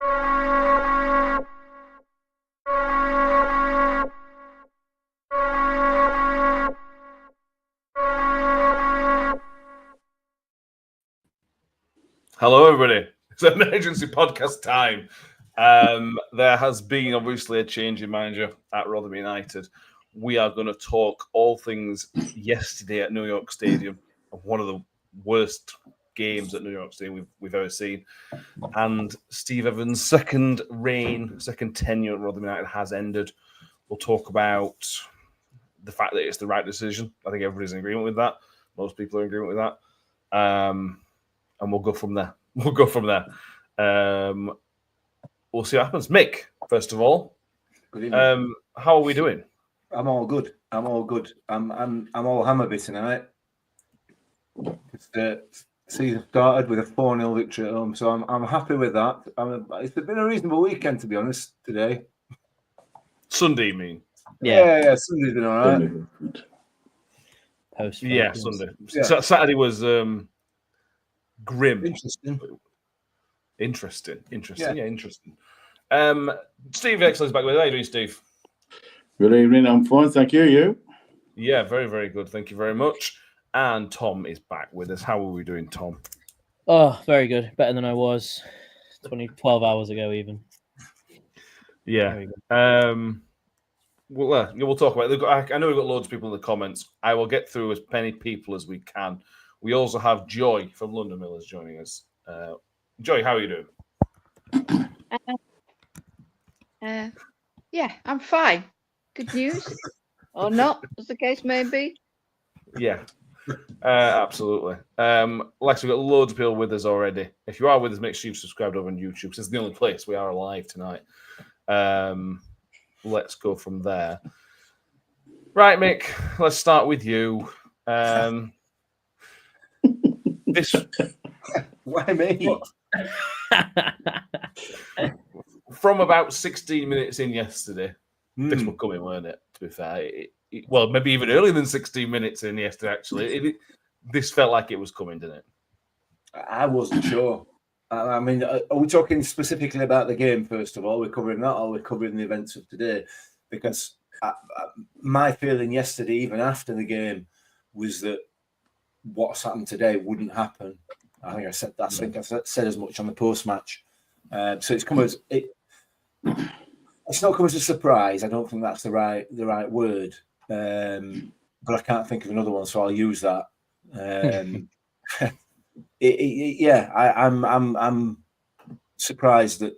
Hello, everybody. It's an emergency podcast time. There has been obviously a change in manager at Rotherham United. We are going to talk all things yesterday at New York Stadium, one of the worst games at New York Stadium we've ever seen. And Steve Evans' second tenure at Rotherham United has ended. We'll talk about the fact that it's the right decision. I think everybody's in agreement with that. Most people are in agreement with that. And we'll go from there. We'll see what happens. Mick, first of all, good evening. How are we doing? I'm all good. I'm all hammer tonight. Season started with a 4-0 victory at home, so I'm happy with that. It's been a reasonable weekend, to be honest. Today, Sunday, you mean? Yeah. Sunday's been all right. Sunday. Yeah. Saturday was grim. Interesting. Yeah, interesting. Steve Excell's back with us. How are you doing, Steve? Good evening. I'm fine, thank you. You? Yeah, very, very good. Thank you very much. And Tom is back with us. How are we doing, Tom? Oh, very good. Better than I was 12 hours ago, even. Yeah. We'll talk about it. I know we've got loads of people in the comments. I will get through as many people as we can. We also have Joy from London Millers joining us. Joy, how are you doing? Yeah, I'm fine. Good news, or not, as the case may be. Yeah, absolutely. Lex, we've got loads of people with us already. If you are with us, make sure you've subscribed over on YouTube, because it's the only place we are live tonight. Let's go from there. Right, Mick, let's start with you. Why me? From about 16 minutes in yesterday, this was coming, weren't it? To be fair, well, maybe even earlier than 16 minutes in yesterday. Actually, this felt like it was coming, didn't it? I wasn't sure. I mean, are we talking specifically about the game first of all? We're covering that, or we're covering the events of today? Because my feeling yesterday, even after the game, was that what's happened today wouldn't happen. I think I said that. I think I said as much on the post-match. So it's come as it's not come as a surprise. I don't think that's the right word. But I can't think of another one, so I'll use that. I'm surprised that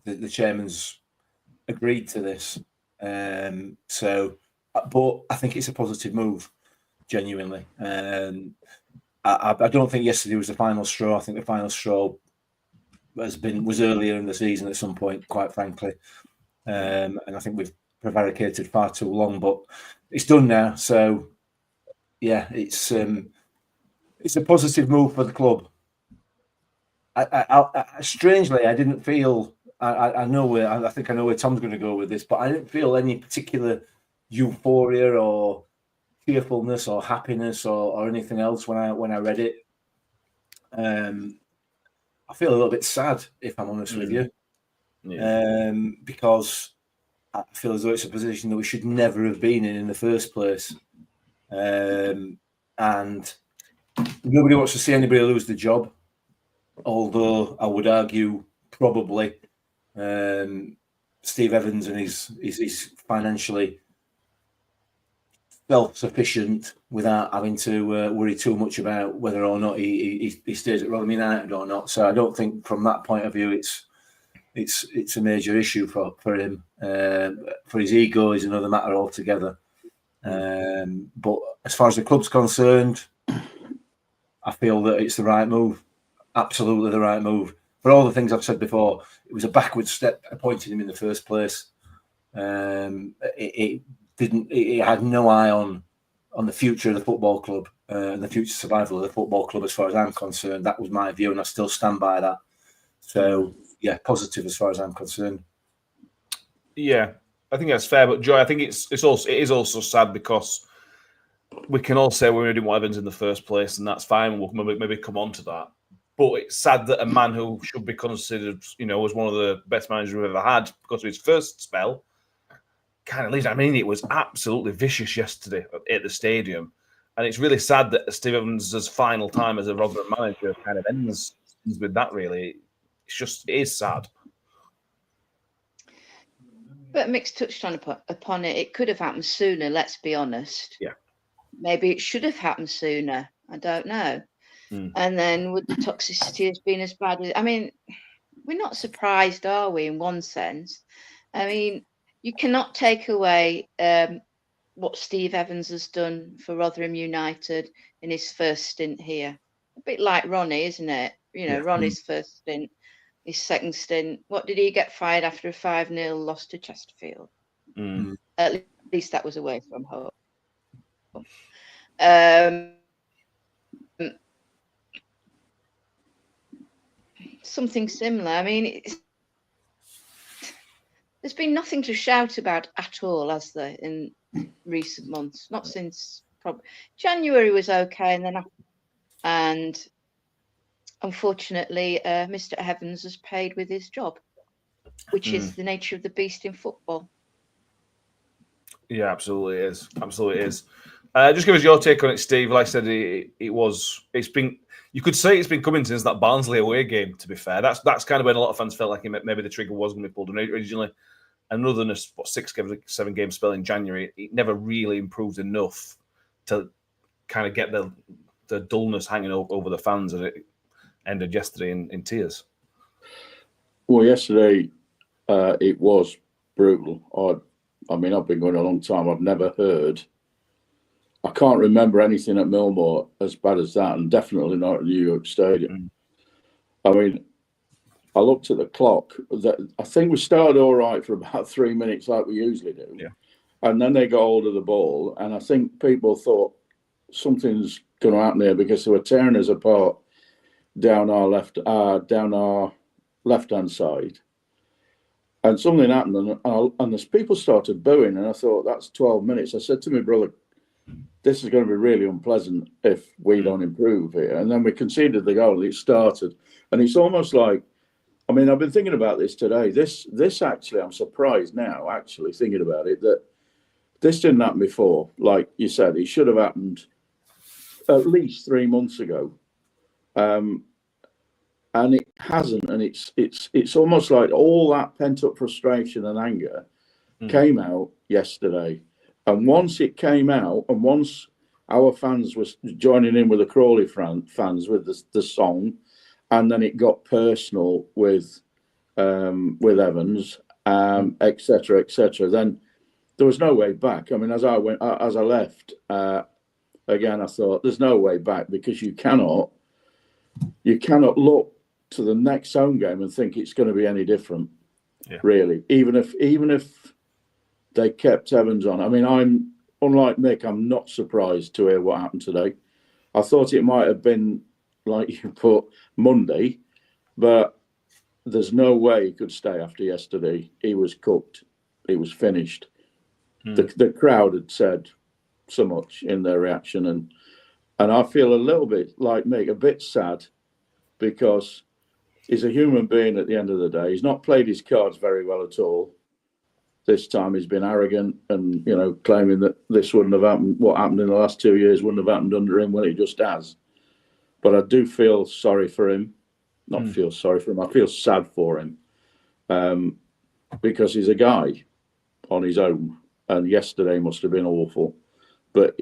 the chairman's agreed to this. But I think it's a positive move, genuinely. I don't think yesterday was the final straw. I think the final straw was earlier in the season at some point, quite frankly. And I think we've prevaricated far too long, but it's done now. So yeah, it's a positive move for the club. Strangely, I didn't feel. I think I know where Tom's going to go with this, but I didn't feel any particular euphoria or fearfulness or happiness or anything else when I read it. I feel a little bit sad, if I'm honest with you, because I feel as though it's a position that we should never have been in the first place, and nobody wants to see anybody lose the job. Although I would argue probably Steve Evans and his financially self-sufficient without having to worry too much about whether or not he stays at Rotherham United or not. So I don't think from that point of view it's a major issue for him. For his ego is another matter altogether. But as far as the club's concerned, I feel that it's the right move. Absolutely the right move. For all the things I've said before, it was a backward step appointing him in the first place. It had no eye on the future of the football club and the future survival of the football club, as far as I'm concerned. That was my view, and I still stand by that. So yeah, positive as far as I'm concerned. Yeah, I think that's fair. But Joy, I think it is also sad because we can all say we didn't want Evans in the first place, and that's fine. We'll maybe come on to that. But it's sad that a man who should be considered, as one of the best managers we've ever had because of his first spell, kind of leaves. I mean, it was absolutely vicious yesterday at the stadium. And it's really sad that Steve Evans' final time as a Rotherham manager kind of ends with that, really. It is sad. But Mick's touched upon it. It could have happened sooner, let's be honest. Yeah. Maybe it should have happened sooner. I don't know. And then would the toxicity have been as bad? I mean, we're not surprised, are we, in one sense? I mean, you cannot take away what Steve Evans has done for Rotherham United in his first stint here. A bit like Ronnie, isn't it? Ronnie's first stint, his second stint. What did he get fired after a 5-0 loss to Chesterfield? At least that was away from home. Something similar. I mean, there's been nothing to shout about at all, has there, in recent months? Not since probably January was okay, and unfortunately, Mr. Evans has paid with his job, which is the nature of the beast in football. Yeah, absolutely is. Absolutely is. Just give us your take on it, Steve. Like I said, it's been. You could say it's been coming since that Barnsley away game. To be fair, that's kind of when a lot of fans felt like maybe the trigger was going to be pulled originally. And other than a 6-7 game spell in January, it never really improved enough to kind of get the dullness hanging over the fans, and it ended yesterday in tears. Well, yesterday it was brutal. I mean, I've been going a long time. I've never heard. I can't remember anything at Millmore as bad as that, and definitely not at New York Stadium. I mean, I looked at the clock. I think we started all right for about 3 minutes, like we usually do. Yeah. And then they got hold of the ball, and I think people thought something's going to happen here because they were tearing us apart down our left-hand side. And something happened, and as people started booing, and I thought, that's 12 minutes. I said to my brother, this is going to be really unpleasant if we don't improve here. And then we conceded the goal. It started. And it's almost like, I mean, I've been thinking about this today. This actually, I'm surprised now, actually, thinking about it, that this didn't happen before. Like you said, it should have happened at least 3 months ago. And it hasn't. And it's almost like all that pent-up frustration and anger came out yesterday. And once it came out, and once our fans were joining in with the Crawley fans with the song, and then it got personal with Evans, etc., then there was no way back. I mean, as I left, again, I thought there's no way back, because you cannot look to the next home game and think it's going to be any different, really. Even if they kept Evans on. I mean, I'm unlike Mick. I'm not surprised to hear what happened today. I thought it might have been, like you put, Monday, but there's no way he could stay after yesterday. He was cooked. He was finished. The crowd had said so much in their reaction, and I feel a little bit like Mick, a bit sad, because he's a human being at the end of the day. He's not played his cards very well at all. This time he's been arrogant and, claiming that this wouldn't have happened. What happened in the last 2 years wouldn't have happened under him, when it just has. But I do feel sorry for him. Not feel sorry for him. I feel sad for him, because he's a guy on his own. And yesterday must have been awful. But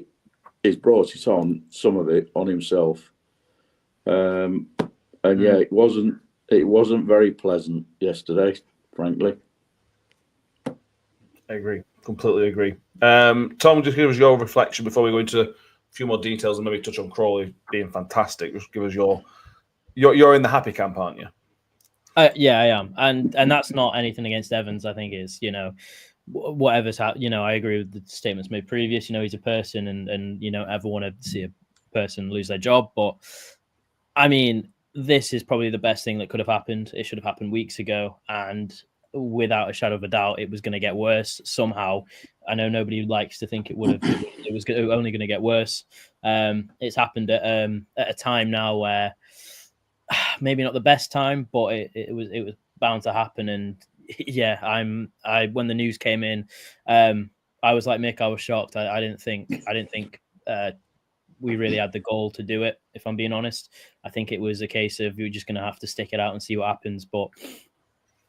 he's brought it on, some of it, on himself. And yeah, it wasn't very pleasant yesterday, frankly. I agree. Completely agree. Tom, just give us your reflection before we go into a few more details and maybe touch on Crawley being fantastic. Just give us you're in the happy camp, aren't you? Yeah, I am. And that's not anything against Evans. I think it's, whatever's happened, I agree with the statements made previous. He's a person and ever want to see a person lose their job. But I mean, this is probably the best thing that could have happened. It should have happened weeks ago. And without a shadow of a doubt, it was going to get worse somehow. I know nobody likes to think it would have. It was only going to get worse. It's happened at a time now where maybe not the best time, but it was bound to happen. And yeah, when the news came in, I was like Mick, I was shocked. I didn't think we really had the goal to do it, if I'm being honest. I think it was a case of we were just going to have to stick it out and see what happens. But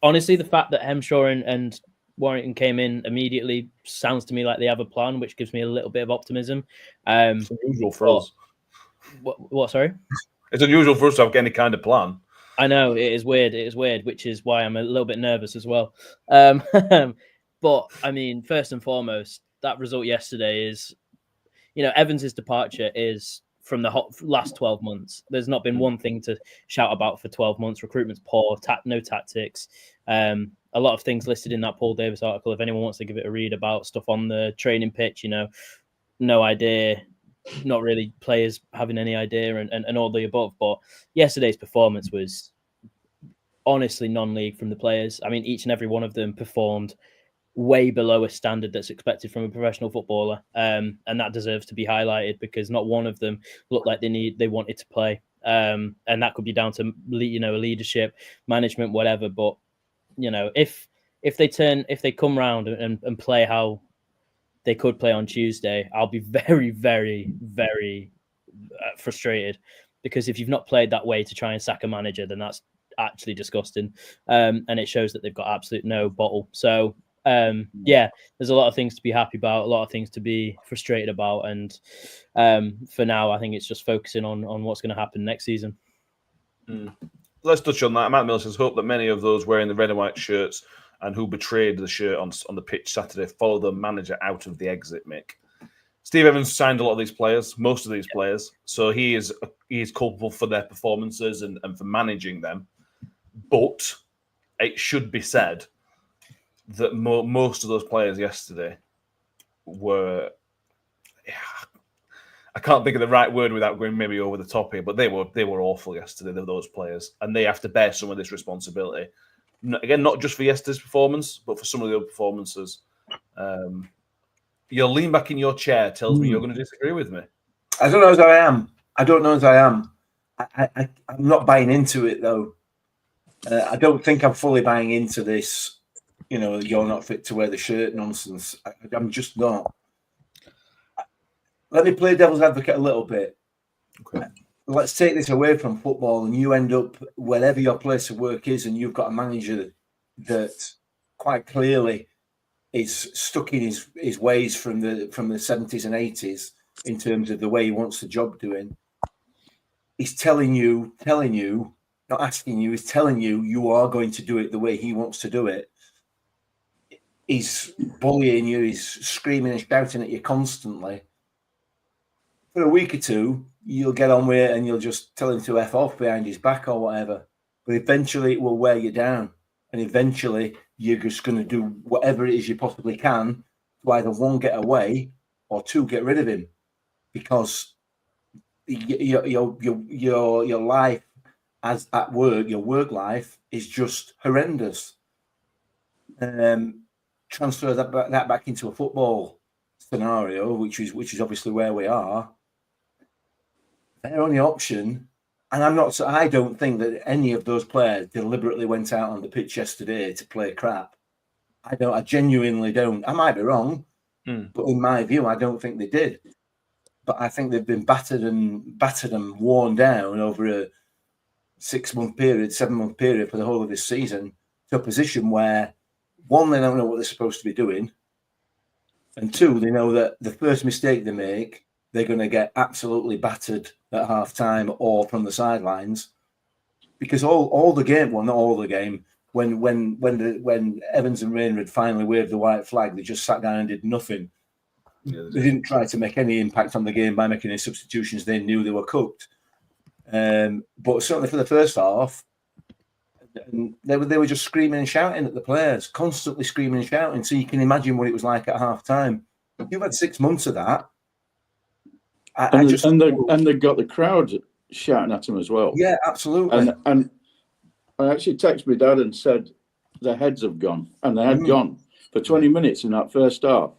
honestly, the fact that Hemshaw and Warrington came in immediately sounds to me like they have a plan, which gives me a little bit of optimism. It's unusual for us. What? Sorry? It's unusual for us to have any kind of plan. I know, it is weird. It is weird, which is why I'm a little bit nervous as well. But, I mean, first and foremost, that result yesterday is, Evans's departure is from the last 12 months. There's not been one thing to shout about for 12 months. Recruitment's poor, no tactics. A lot of things listed in that Paul Davis article. If anyone wants to give it a read about stuff on the training pitch, no idea, not really players having any idea and all the above. But yesterday's performance was honestly non-league from the players. I mean, each and every one of them performed way below a standard that's expected from a professional footballer, and that deserves to be highlighted because not one of them looked like they wanted to play, and that could be down to leadership, management, whatever. But if they come round and play how they could play on Tuesday, I'll be very, very, very frustrated, because if you've not played that way to try and sack a manager, then that's actually disgusting, and it shows that they've got absolute no bottle. So there's a lot of things to be happy about, a lot of things to be frustrated about, and for now I think it's just focusing on what's going to happen next season. Let's touch on that. Matt Miller says, hope that many of those wearing the red and white shirts and who betrayed the shirt on the pitch Saturday follow the manager out of the exit, Mick. Steve Evans signed a lot of these players, most of these players, so he is culpable for their performances and for managing them. But it should be said that most of those players yesterday were, I can't think of the right word without going maybe over the top here, but they were awful yesterday, those players, and they have to bear some of this responsibility. Again, not just for yesterday's performance, but for some of the other performances. Your lean back in your chair tells me you're going to disagree with me. I don't know as I am. I'm not buying into it, though. I don't think I'm fully buying into this, you're not fit to wear the shirt nonsense. I'm just not. Let me play devil's advocate a little bit. Okay. Let's take this away from football, and you end up wherever your place of work is, and you've got a manager that quite clearly is stuck in his ways from the 70s and 80s in terms of the way he wants the job doing. He's telling you, not asking you, he's telling you are going to do it the way he wants to do it. He's bullying you, he's screaming and shouting at you constantly. For a week or two, you'll get on with it and you'll just tell him to F off behind his back or whatever. But eventually it will wear you down. And eventually you're just going to do whatever it is you possibly can to either one, get away, or two, get rid of him. Because your life as at work, your work life is just horrendous. Transfer that back into a football scenario, which is obviously where we are. Their only option, and I don't think that any of those players deliberately went out on the pitch yesterday to play crap. I genuinely don't. I might be wrong, but in my view, I don't think they did. But I think they've been battered and worn down over a 7-month period for the whole of this season, to a position where, one, they don't know what they're supposed to be doing, and two, they know that the first mistake they make, they're going to get absolutely battered at half time or from the sidelines, because all the game, well, not all the game, when Evans and Rayner had finally waved the white flag, they just sat down and did nothing. Yeah, they didn't try to make any impact on the game by making any substitutions. They knew they were cooked. But certainly for the first half, they were just screaming and shouting at the players, constantly screaming and shouting. So you can imagine what it was like at half time. You've had 6 months of that. And they got the crowd shouting at them as well. Yeah, absolutely. And I actually texted my dad and said their heads have gone, and they had gone for 20 minutes in that first half.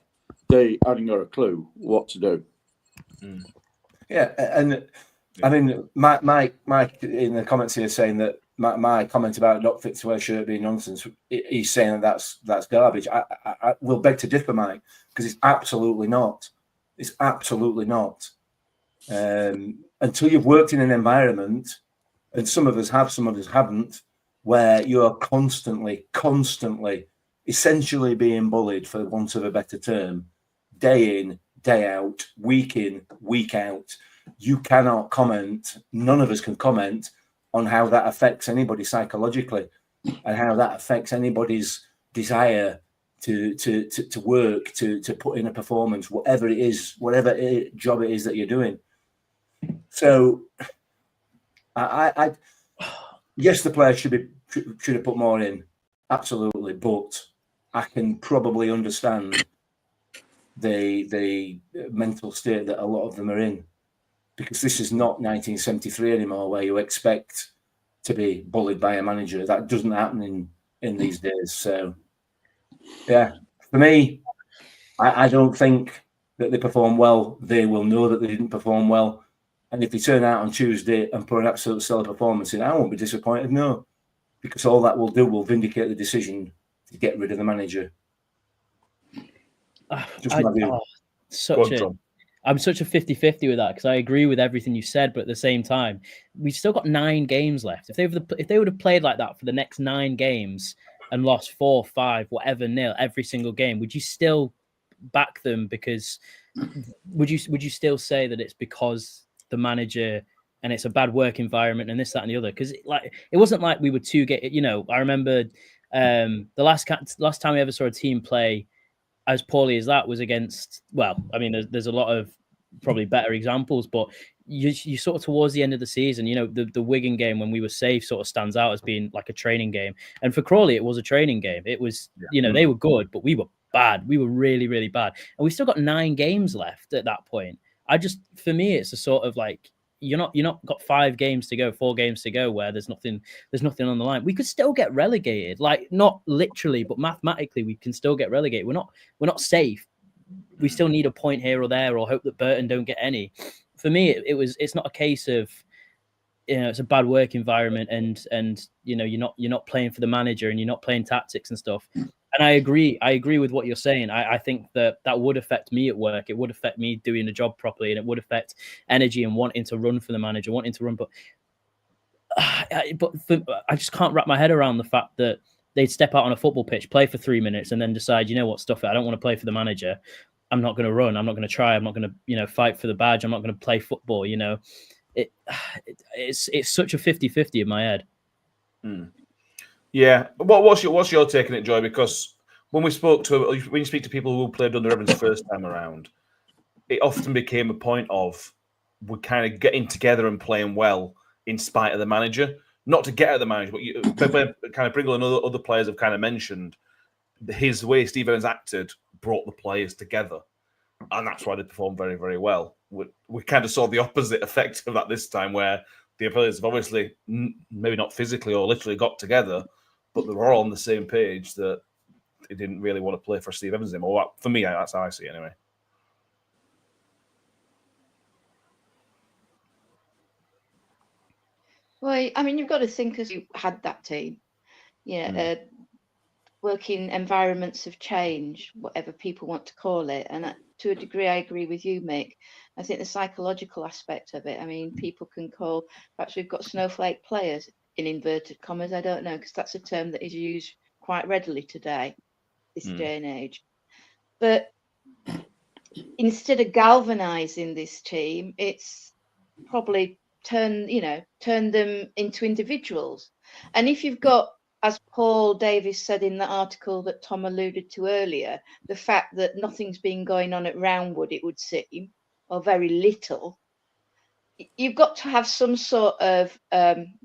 They hadn't got a clue what to do. Yeah, and I mean, Mike in the comments here saying that my comment about not fit to wear shirt being nonsense. He's saying that's garbage. I will beg to differ, Mike, because it's absolutely not. It's absolutely not. Until you've worked in an environment, and some of us have, some of us haven't, where you are constantly, essentially being bullied, for want of a better term, day in, day out, week in, week out. You cannot comment, none of us can comment on how that affects anybody psychologically and how that affects anybody's desire to work, to put in a performance, whatever it is, whatever job it is that you're doing. So I yes, the player should have put more in, absolutely, but I can probably understand the mental state that a lot of them are in, because this is not 1973 anymore, where you expect to be bullied by a manager. That doesn't happen in these days. So, yeah, for me, I don't think that they perform well. They will know that they didn't perform well. And if they turn out on Tuesday and put an absolute stellar performance in, I won't be disappointed, no, because all that will do will vindicate the decision to get rid of the manager. I'm such a 50-50 with that, because I agree with everything you said, but at the same time, we've still got 9 games left. If they would have played like that for the next 9 games and lost 4, 5, whatever, nil every single game, would you still back them? Because would you still say that it's because the manager and it's a bad work environment and this, that, and the other? Because it wasn't like we were I remember the last time we ever saw a team play as poorly as that was against, well, I mean, there's a lot of probably better examples, but you sort of towards the end of the season, the Wigan game when we were safe sort of stands out as being like a training game. And for Crawley, it was a training game. It was, they were good, but we were bad. We were really, really bad. And we still got 9 games left at that point. For me, it's a sort of like, you're not got 5 games to go, 4 games to go where there's nothing on the line. We could still get relegated, like not literally, but mathematically we can still get relegated. We're not safe. We still need a point here or there, or hope that Burton don't get any. For me, it's not a case of, it's a bad work environment and you're not playing for the manager and you're not playing tactics and stuff. And I agree with what you're saying. I think that would affect me at work. It would affect me doing the job properly, and it would affect energy and wanting to run for the manager, wanting to run. But I just can't wrap my head around the fact that they'd step out on a football pitch, play for 3 minutes, and then decide, stuff it. I don't want to play for the manager. I'm not going to run. I'm not going to try. I'm not going to, fight for the badge. I'm not going to play football. It's such a 50-50 in my head. Yeah. What's your take on it, Joy? Because when you speak to people who played under Evans first time around, it often became a point of we're kind of getting together and playing well in spite of the manager. Not to get at the manager, but kind of Pringle and other players have kind of mentioned his way Steve Evans acted brought the players together, and that's why they performed very, very well. We kind of saw the opposite effect of that this time, where the players have obviously maybe not physically or literally got together, but they were all on the same page that they didn't really want to play for Steve Evans anymore. For me, that's how I see it anyway. Well, I mean, you've got to think, as you had that team, working environments have changed, whatever people want to call it. And to a degree, I agree with you, Mick. I think the psychological aspect of it, I mean, people can call, perhaps we've got snowflake players in inverted commas. I don't know, because that's a term that is used quite readily today, this day and age. But instead of galvanizing this team, it's probably turn them into individuals. And if you've got, as Paul Davis said in the article that Tom alluded to earlier, the fact that nothing's been going on at Roundwood, it would seem, or very little, you've got to have some sort of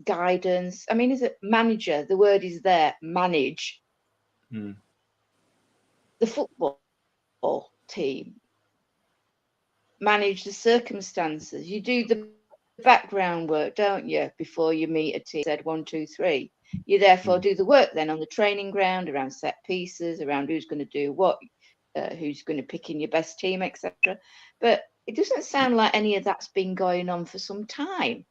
guidance. I mean, is it manager? The word is there, manage the football team, manage the circumstances. You do the background work, don't you, before you meet a team, said 1, 2, 3. You therefore do the work then on the training ground, around set pieces, around who's going to do what, who's going to pick in your best team, etc. But It doesn't sound like any of that's been going on for some time.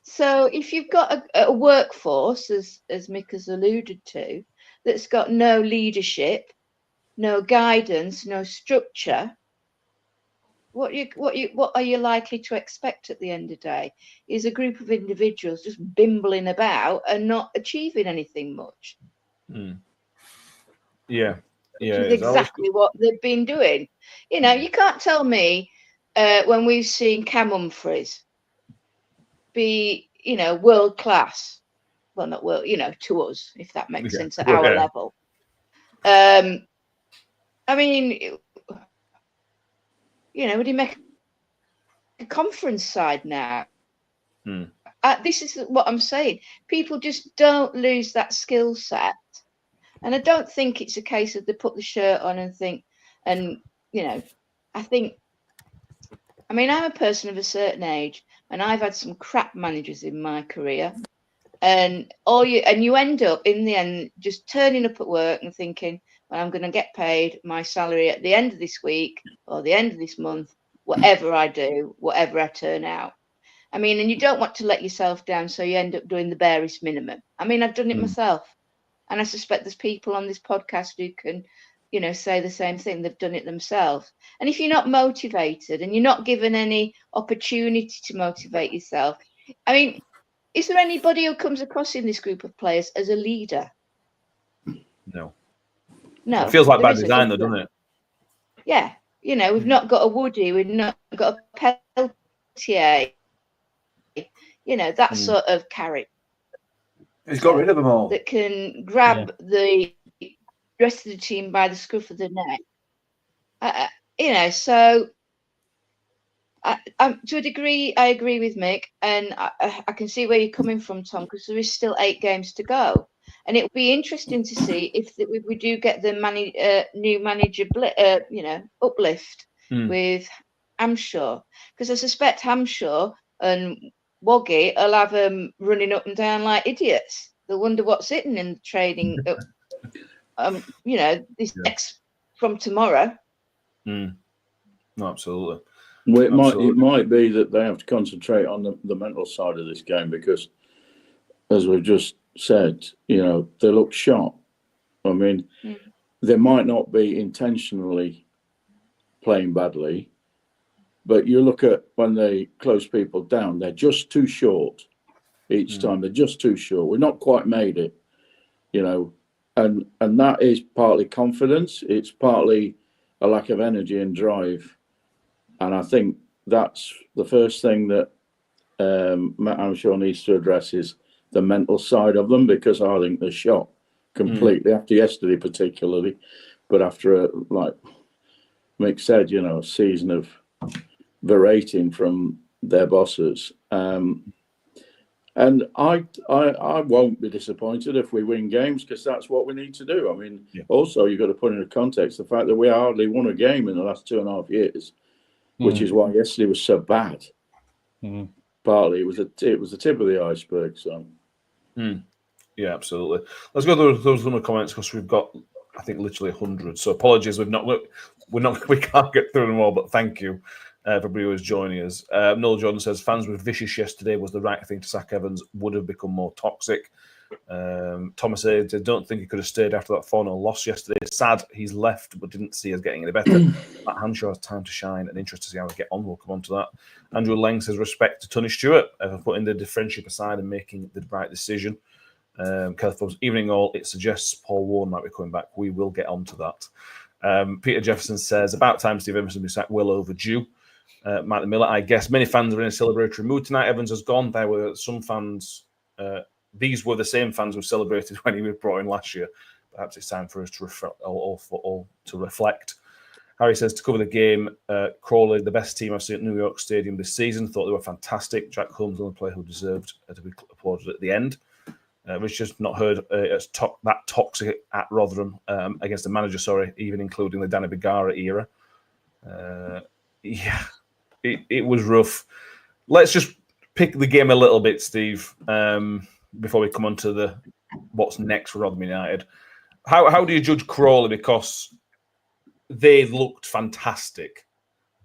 So if you've got a workforce, as Mick has alluded to, that's got no leadership, no guidance, no structure, what are you likely to expect at the end of the day? Is a group of individuals just bimbling about and not achieving anything much. Yeah. Which is exactly what they've been doing. You know, you can't tell me when we've seen Cam Humphreys be, you know, world class. Well, not world, you know, to us, if that makes sense, at our level. I mean, you know, would he make a conference side now? This is what I'm saying. People just don't lose that skill set. And I don't think it's a case of they put the shirt on and think, and, you know, I mean, I'm a person of a certain age, and I've had some crap managers in my career. And you end up in the end just turning up at work and thinking, well, I'm going to get paid my salary at the end of this week or the end of this month, whatever I do, whatever I turn out. I mean, and you don't want to let yourself down, so you end up doing the barest minimum. I mean, I've done it myself. And I suspect there's people on this podcast who can, you know, say the same thing. They've done it themselves. And if you're not motivated and you're not given any opportunity to motivate yourself, I mean, is there anybody who comes across in this group of players as a leader? No. No. It feels like bad design, though, doesn't it? Yeah. You know, we've not got a Woody, we've not got a Peltier, you know, that sort of character. He's got rid of them all. That can grab the rest of the team by the scruff of the neck. You know, so to a degree, I agree with Mick, and I can see where you're coming from, Tom, because there is still 8 games to go, and it'll be interesting to see if we do get the new manager, you know, uplift with Hampshire, because I suspect Hampshire and Woggy will have them running up and down like idiots. They'll wonder what's sitting in the training, you know, this next from tomorrow. No, absolutely. Well, it might be that they have to concentrate on the mental side of this game because, as we've just said, you know, they look sharp. I mean, they might not be intentionally playing badly, but you look at when they close people down, they're just too short each time. They're just too short. We've not quite made it, you know, and that is partly confidence. It's partly a lack of energy and drive. And I think that's the first thing that I'm sure needs to address is the mental side of them, because I think they're shot completely after yesterday, particularly, but after like Mick said, you know, a season of berating from their bosses. And I won't be disappointed if we win games, because that's what we need to do. I mean, also you've got to put into context the fact that we hardly won a game in the last 2.5 years, which is why yesterday was so bad. Partly it was the tip of the iceberg. So, yeah, absolutely. Let's go through those other comments because we've got, I think, literally 100. So apologies, we can't get through them all, but thank you. Everybody who is joining us. Noel Jordan says fans were vicious yesterday. Was the right thing to sack Evans? Would have become more toxic. Thomas said, I don't think he could have stayed after that 4-0 loss yesterday. Sad he's left, but didn't see us getting any better. Matt Hanshaw has time to shine and interested to see how we get on. We'll come on to that. Andrew Lang says respect to Tony Stewart for putting the friendship aside and making the right decision. Kenneth Forbes, evening all. It suggests Paul Warren might be coming back. We will get on to that. Peter Jefferson says about time Steve Emerson be sacked. Well overdue. Martin Miller, I guess many fans are in a celebratory mood tonight. Evans has gone. There were some fans. These were the same fans who celebrated when he was brought in last year. Perhaps it's time for us to reflect. Harry says to cover the game, Crawley, the best team I've seen at New York Stadium this season. Thought they were fantastic. Jack Holmes, another player who deserved to be applauded at the end. Richard's not heard that toxic at Rotherham against the manager. Even including the Danny Begara era. Yeah, it was rough. Let's just pick the game a little bit, Steve, before we come on to what's next for Rotherham United. How do you judge Crawley? Because they looked fantastic,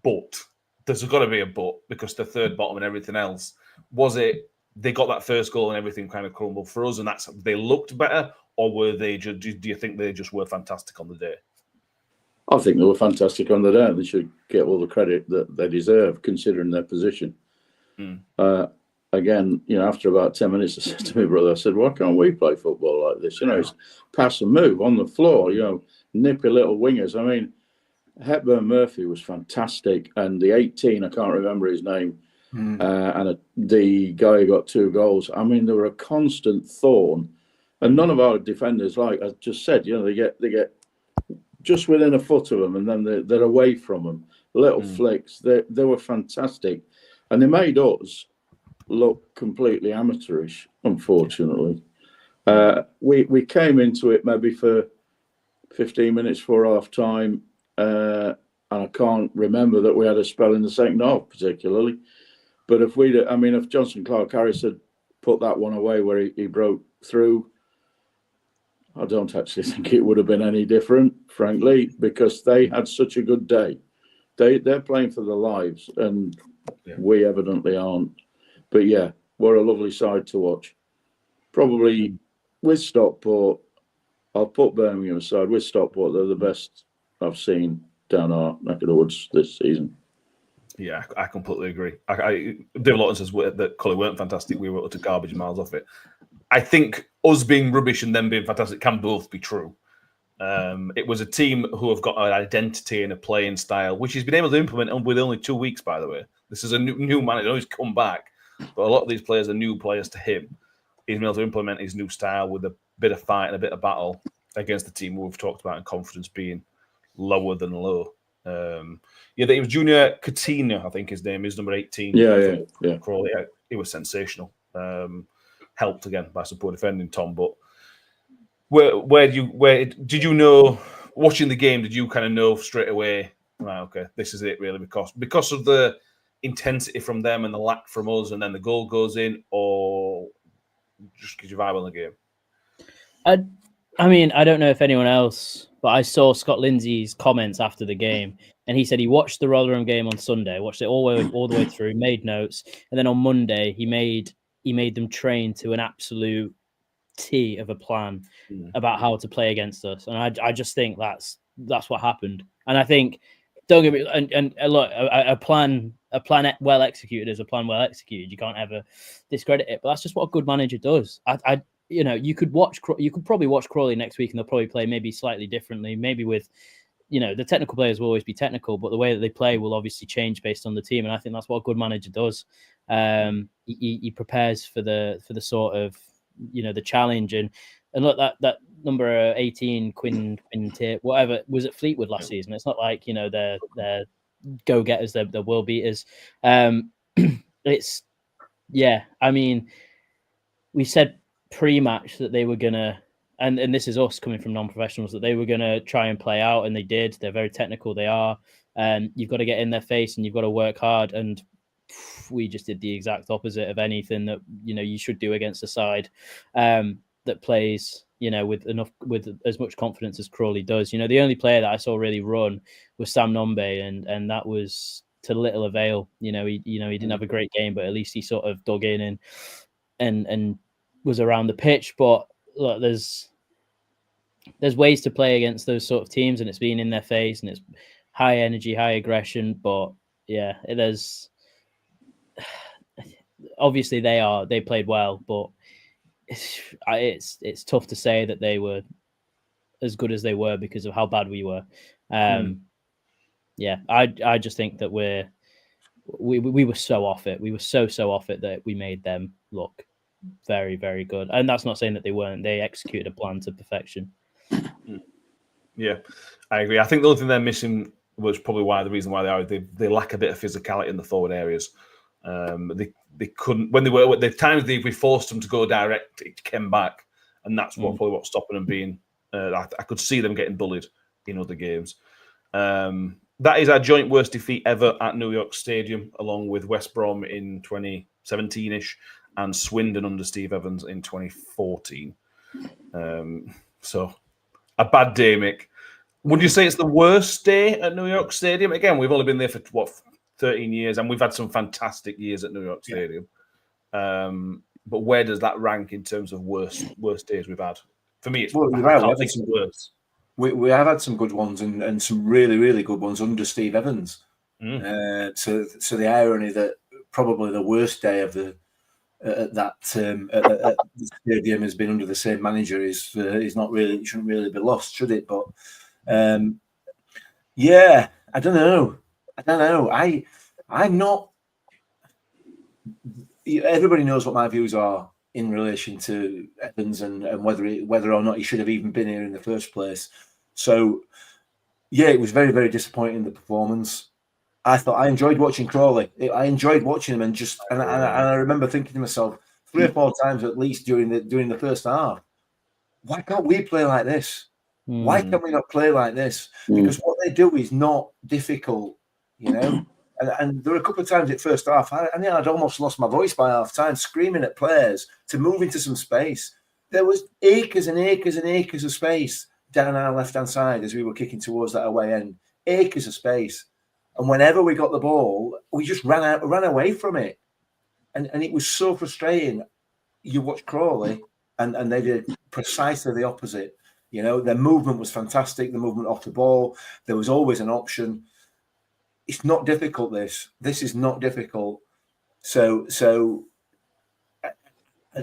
but there's got to be a but because the third bottom and everything else. Was it they got that first goal and everything kind of crumbled for us, and that's they looked better, or were they? Do you think they just were fantastic on the day? I think they were fantastic on the day. They should get all the credit that they deserve, considering their position. Again, after about 10 minutes, I said to my brother, I said, why can't we play football like this? It's pass and move on the floor, nippy little wingers. I mean, Hepburn Murphy was fantastic. And the 18, I can't remember his name, and the guy who got 2 goals. I mean, they were a constant thorn. And none of our defenders, like I just said, they get just within a foot of them and then they're away from them. Little flicks. They were fantastic. And they made us look completely amateurish, unfortunately. We came into it maybe for 15 minutes before half time, and I can't remember that we had a spell in the second half particularly. But if Johnson Clark Harris had put that one away where he broke through, I don't actually think it would have been any different, frankly, because they had such a good day. They're playing for their lives, and we evidently aren't. But yeah, we're a lovely side to watch. Probably with Stockport, I'll put Birmingham aside. With Stockport, they're the best I've seen down our neck of the woods this season. Yeah, I completely agree. David Lawton says that Crawley weren't fantastic. We were utter garbage miles off it. I think us being rubbish and them being fantastic can both be true. It was a team who have got an identity and a playing style, which he's been able to implement with only 2 weeks, by the way. This is a new manager. He's come back, but a lot of these players are new players to him. He's been able to implement his new style with a bit of fight and a bit of battle against the team we've talked about and confidence being lower than low. It was Junior Coutinho, I think his name is, number 18. Yeah. Crawley. He was sensational. Helped again by some poor defending, Tom. But where did you know watching the game? Did you kind of know straight away? Right, okay, this is it really because of the intensity from them and the lack from us, and then the goal goes in, or just because you vibe on the game? I mean, I don't know if anyone else, but I saw Scott Lindsay's comments after the game, and he said he watched the Rotherham game on Sunday, watched it all the way through, made notes, and then on Monday he made them train to an absolute T of a plan about how to play against us, and I just think that's what happened. And I think, don't get me, and look, a plan well executed is a plan well executed. You can't ever discredit it, but that's just what a good manager does. You could probably watch Crawley next week, and they'll probably play maybe slightly differently. Maybe with, the technical players will always be technical, but the way that they play will obviously change based on the team. And I think that's what a good manager does. He prepares for the sort of, the challenge. And look, that number 18, Quinn Tip, whatever, was at Fleetwood last season. It's not like, they're go-getters, they're world beaters. We said pre-match that they were gonna, and this is us coming from non-professionals, that they were gonna try and play out, and they did. They're very technical. They are. You've got to get in their face, and you've got to work hard. And we just did the exact opposite of anything that you should do against a side that plays with as much confidence as Crawley does. The only player that I saw really run was Sam Nombe, and that was to little avail. He didn't have a great game, but at least he sort of dug in and was around the pitch. But look, there's ways to play against those sort of teams, and it's being in their face, and it's high energy, high aggression. But yeah, there's obviously they played well, but it's tough to say that they were as good as they were because of how bad we were. Yeah, I just think that we were so off it. We were so off it that we made them look very, very good. And that's not saying that they weren't. They executed a plan to perfection. Yeah, I agree. I think the only thing they're missing was probably the reason why they lack a bit of physicality in the forward areas. They couldn't, when they were the times we forced them to go direct, it came back, and that's probably what's stopping them being. I could see them getting bullied in other games. That is our joint worst defeat ever at New York Stadium, along with West Brom in 2017-ish and Swindon under Steve Evans in 2014. So a bad day, Mick. Would you say it's the worst day at New York Stadium? Again, we've only been there for 30 13 years, and we've had some fantastic years at New York Stadium. But where does that rank in terms of worst days we've had? For me, it's I can't think of worse. We have had some good ones and some really, really good ones under Steve Evans. So the irony that probably the worst day of the at the stadium has been under the same manager is not really, it shouldn't really be lost, should it? But yeah, I don't know. I'm not. Everybody knows what my views are in relation to Evans and whether or not he should have even been here in the first place. So yeah, it was very, very disappointing, the performance. I thought I enjoyed watching Crawley. I enjoyed watching him, and I remember thinking to myself 3 or 4 times at least during the first half, why can't we play like this? Why can we not play like this? Because what they do is not difficult, you know. And there were a couple of times at first half, I'd almost lost my voice by half time, screaming at players to move into some space. There was acres and acres and acres of space down our left-hand side as we were kicking towards that away end. Acres of space. And whenever we got the ball, we just ran away from it. And it was so frustrating. You watch Crawley, and they did precisely the opposite. You know, their movement was fantastic, the movement off the ball. There was always an option. It's not difficult, this. This is not difficult. So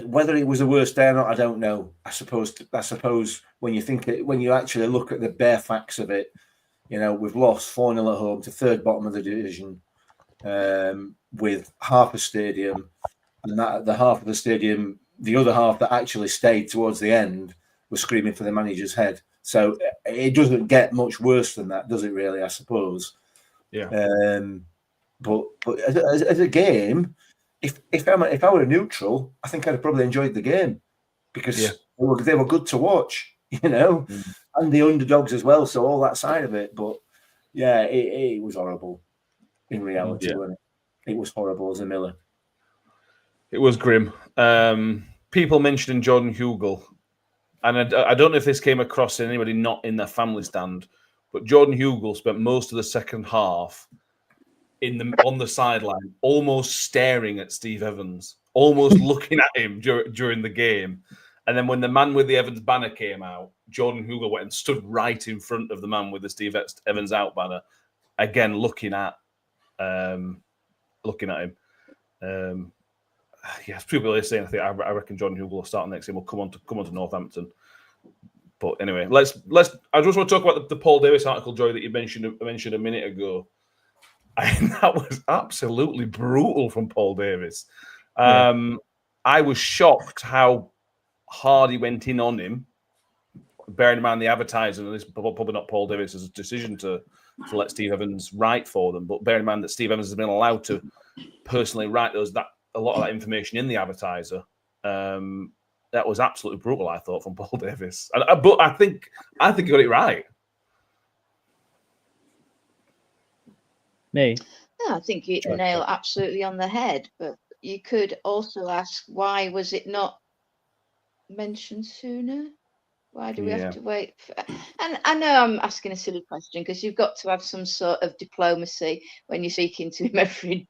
whether it was the worst day or not, I don't know. I suppose when you actually look at the bare facts of it, you know, we've lost 4-0 at home to third bottom of the division, with half a stadium, and that the half of the stadium, the other half that actually stayed towards the end, was screaming for the manager's head. So it doesn't get much worse than that, does it? Really, I suppose. Yeah. But as a game, if I were a neutral, I think I'd have probably enjoyed the game because they were good to watch, you know, and the underdogs as well. So all that side of it. But yeah, it was horrible in reality. Wasn't it? It was horrible as a Miller. It was grim. People mentioning Jordan Hugel, and I don't know if this came across to anybody not in their family stand, but Jordan Hugel spent most of the second half on the sideline, almost staring at Steve Evans, almost looking at him during the game. And then when the man with the Evans banner came out, Jordan Hugel went and stood right in front of the man with the Steve Evans out banner, again looking at him. Yes, people are saying I reckon Jordan Hugel will start next game. We'll come on to Northampton. But anyway, let's. I just want to talk about the Paul Davis article, Joy, that you mentioned a minute ago. And that was absolutely brutal from Paul Davis. I was shocked how hard he went in on him. Bearing in mind the advertising, and this is probably not Paul Davis's decision to let Steve Evans write for them, but bearing in mind that Steve Evans has been allowed to personally write a lot of that information in the advertiser. That was absolutely brutal, I thought, from Paul Davis. But I think he got it right. Me? No, I think you hit the nail absolutely on the head. But you could also ask, why was it not mentioned sooner? Why do we have to wait? And I know I'm asking a silly question because you've got to have some sort of diplomacy when you're speaking to him every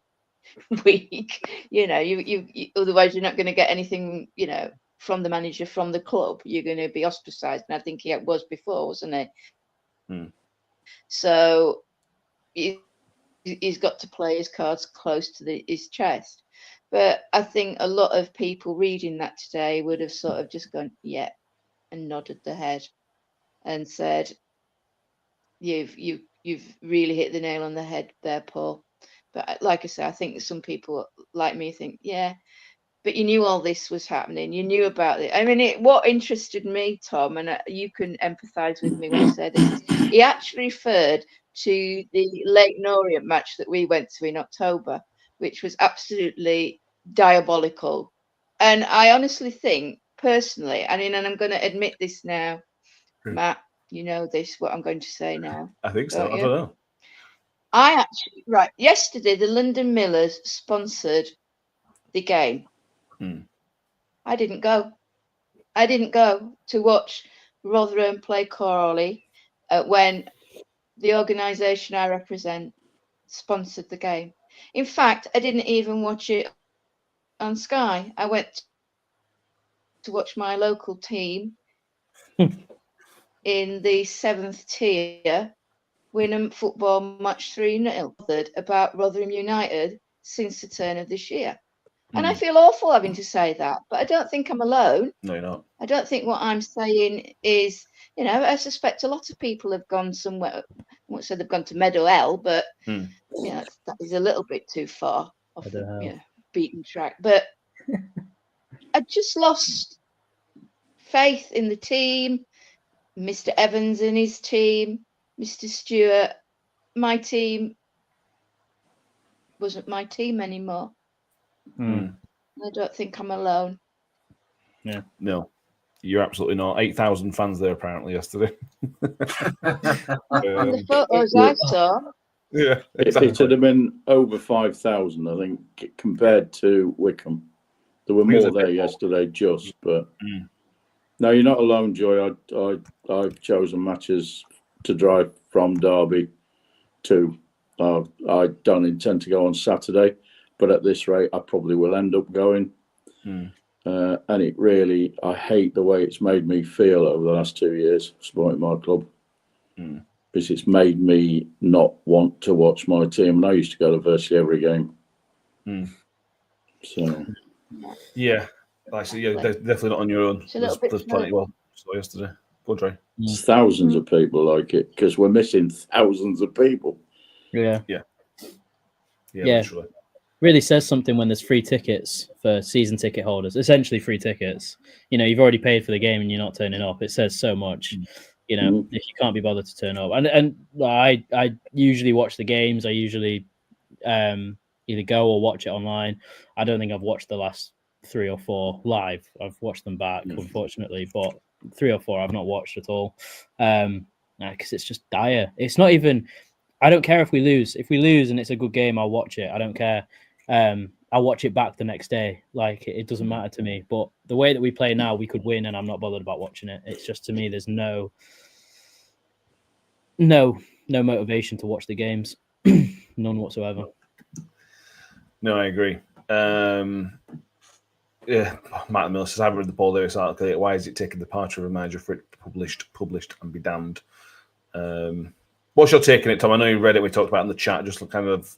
week. You know, you otherwise you're not going to get anything, you know, from the manager, from the club. You're going to be ostracised, and I think he was before, wasn't he? So he's got to play his cards close to his chest. But I think a lot of people reading that today would have sort of just gone, yeah, and nodded their head and said, you've really hit the nail on the head there, Paul. But like I say, I think some people like me think, yeah, but you knew all this was happening. You knew about it. I mean, what interested me, Tom, and you can empathise with me when I say this, is he actually referred to the Lake Orient match that we went to in October, which was absolutely diabolical. And I honestly think, personally, and I'm going to admit this now, Matt, you know this, what I'm going to say now. I think so. I don't know. I actually, yesterday, the London Millers sponsored the game. I didn't go. I didn't go to watch Rotherham play Crawley when the organisation I represent sponsored the game. In fact, I didn't even watch it on Sky. I went to watch my local team in the 7th tier win a football match 3-0 about Rotherham United since the turn of this year. And I feel awful having to say that, but I don't think I'm alone. No, you're not. I don't think what I'm saying is, I suspect a lot of people have gone somewhere. I won't say they've gone to Meadow L, but that is a little bit too far off the beaten track. But I just lost faith in the team, Mr. Evans and his team, Mr. Stewart. My team wasn't my team anymore. I don't think I'm alone. Yeah. No, you're absolutely not. 8,000 fans there apparently yesterday. The photos I saw. Yeah, exactly. It should have been over 5,000, I think, compared to Wickham. There were more there yesterday, but no, you're not alone, Joy. I've chosen matches to drive from Derby to. I don't intend to go on Saturday, but at this rate, I probably will end up going. And it really, I hate the way it's made me feel over the last 2 years supporting my club. Because it's made me not want to watch my team. And I used to go to virtually every game. So, yeah, actually, yeah, definitely not on your own. There's plenty. Well, saw yesterday. Go try. Thousands of people like it because we're missing thousands of people. Yeah. Literally. Really says something when there's free tickets for season ticket holders. Essentially, free tickets. You've already paid for the game and you're not turning up. It says so much. If you can't be bothered to turn up, and I usually watch the games. I usually either go or watch it online. I don't think I've watched the last 3 or 4 live. I've watched them back, unfortunately, but 3 or 4 I've not watched at all. Because it's just dire. It's not even. I don't care if we lose. If we lose and it's a good game, I'll watch it. I don't care. I'll watch it back the next day. Like it doesn't matter to me. But the way that we play now, we could win, and I'm not bothered about watching it. It's just, to me, there's no motivation to watch the games, none whatsoever. No, I agree. Matt Miller says, I've read the Paul Davis article. Why is it taking the departure of a manager for it published and be damned? What's your take on it, Tom? I know you read it. We talked about it in the chat. Just kind of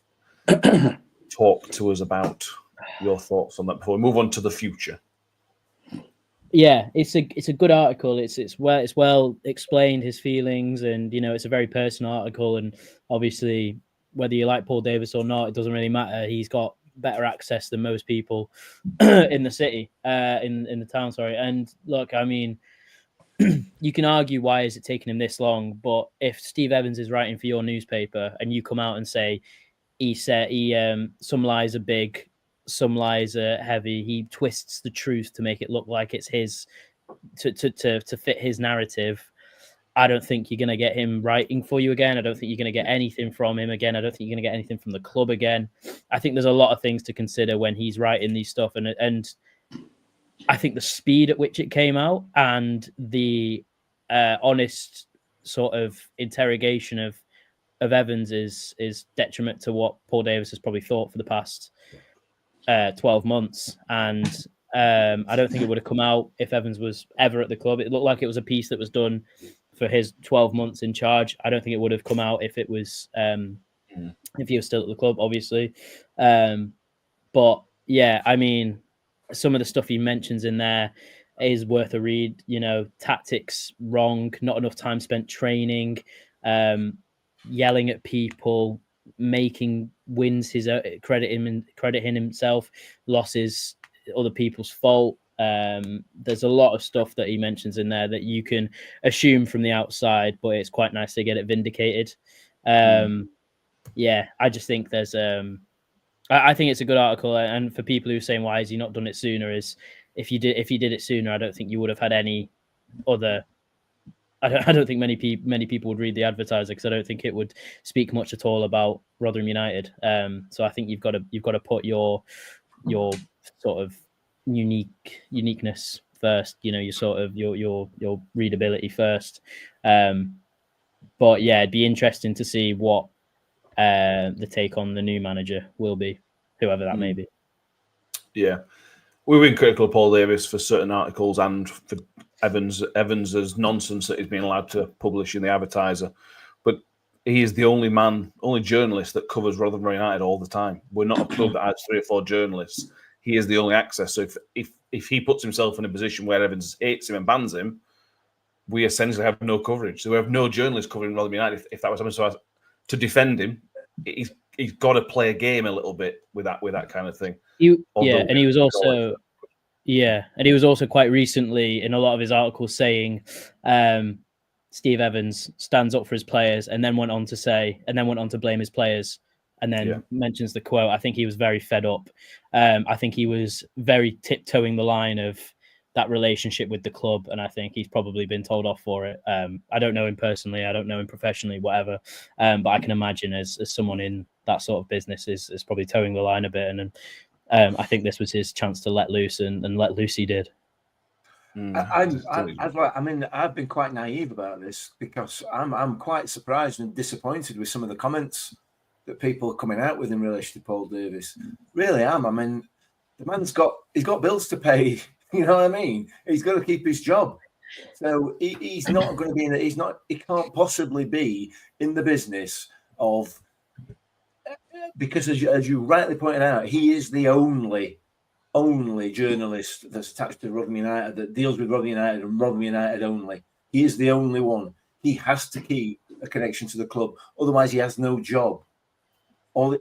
talk to us about your thoughts on that before we move on to the future. Yeah, it's a good article. It's well explained, his feelings, and it's a very personal article. And obviously, whether you like Paul Davis or not, it doesn't really matter. He's got better access than most people in the city, in the town. Sorry. And look, I mean, you can argue why is it taking him this long, but if Steve Evans is writing for your newspaper and you come out and say some lies are big, some lies are heavy, he twists the truth to make it look like it's his to fit his narrative. I don't think you're going to get him writing for you again. I don't think you're going to get anything from him again. I don't think you're going to get anything from the club again. I think there's a lot of things to consider when he's writing these stuff, and I think the speed at which it came out and the honest sort of interrogation of Evans is detriment to what Paul Davis has probably thought for the past 12 months. And I don't think it would have come out if Evans was ever at the club. It looked like it was a piece that was done for his 12 months in charge. I don't think it would have come out if it was if he was still at the club, obviously. But yeah, I mean, some of the stuff he mentions in there is worth a read. Tactics wrong, not enough time spent training, yelling at people, making wins his crediting himself, losses other people's fault. There's a lot of stuff that he mentions in there that you can assume from the outside, but it's quite nice to get it vindicated. Yeah, I just think there's I think it's a good article, and for people who are saying why has he not done it sooner, is if you did it sooner, I don't think you would have had any other. I don't think many people would read the Advertiser, because I don't think it would speak much at all about Rotherham United. So I think you've got to put your sort of uniqueness first. Your sort of your readability first. But yeah, it'd be interesting to see what the take on the new manager will be, whoever that may be. Yeah. We've been critical of Paul Davis for certain articles and for Evans's nonsense that he's been allowed to publish in the Advertiser. But he is the only journalist that covers Rotherham United all the time. We're not a club that has 3 or 4 journalists. He is the only access. So if he puts himself in a position where Evans hates him and bans him, we essentially have no coverage. So we have no journalists covering Rotherham United if that was happening. So to defend him, he's got to play a game a little bit with that kind of thing. And he was also quite recently in a lot of his articles saying Steve Evans stands up for his players, and then went on to blame his players, and then mentions the quote. I think he was very fed up. I think he was very tiptoeing the line of that relationship with the club, and I think he's probably been told off for it. I don't know him personally, I don't know him professionally, whatever, but I can imagine as someone in that sort of business is probably towing the line a bit, and I think this was his chance to let loose, and let loose he did. I've been quite naive about this, because I'm quite surprised and disappointed with some of the comments that people are coming out with in relation to Paul Davis. Really am. I mean, the man's got bills to pay. You know what I mean? He's got to keep his job. So he's not going to be he can't possibly be in the business of, because as you rightly pointed out, he is the only journalist that's attached to Rotherham United, that deals with Rotherham United and Rotherham United only. He is the only one. He has to keep a connection to the club. Otherwise, he has no job.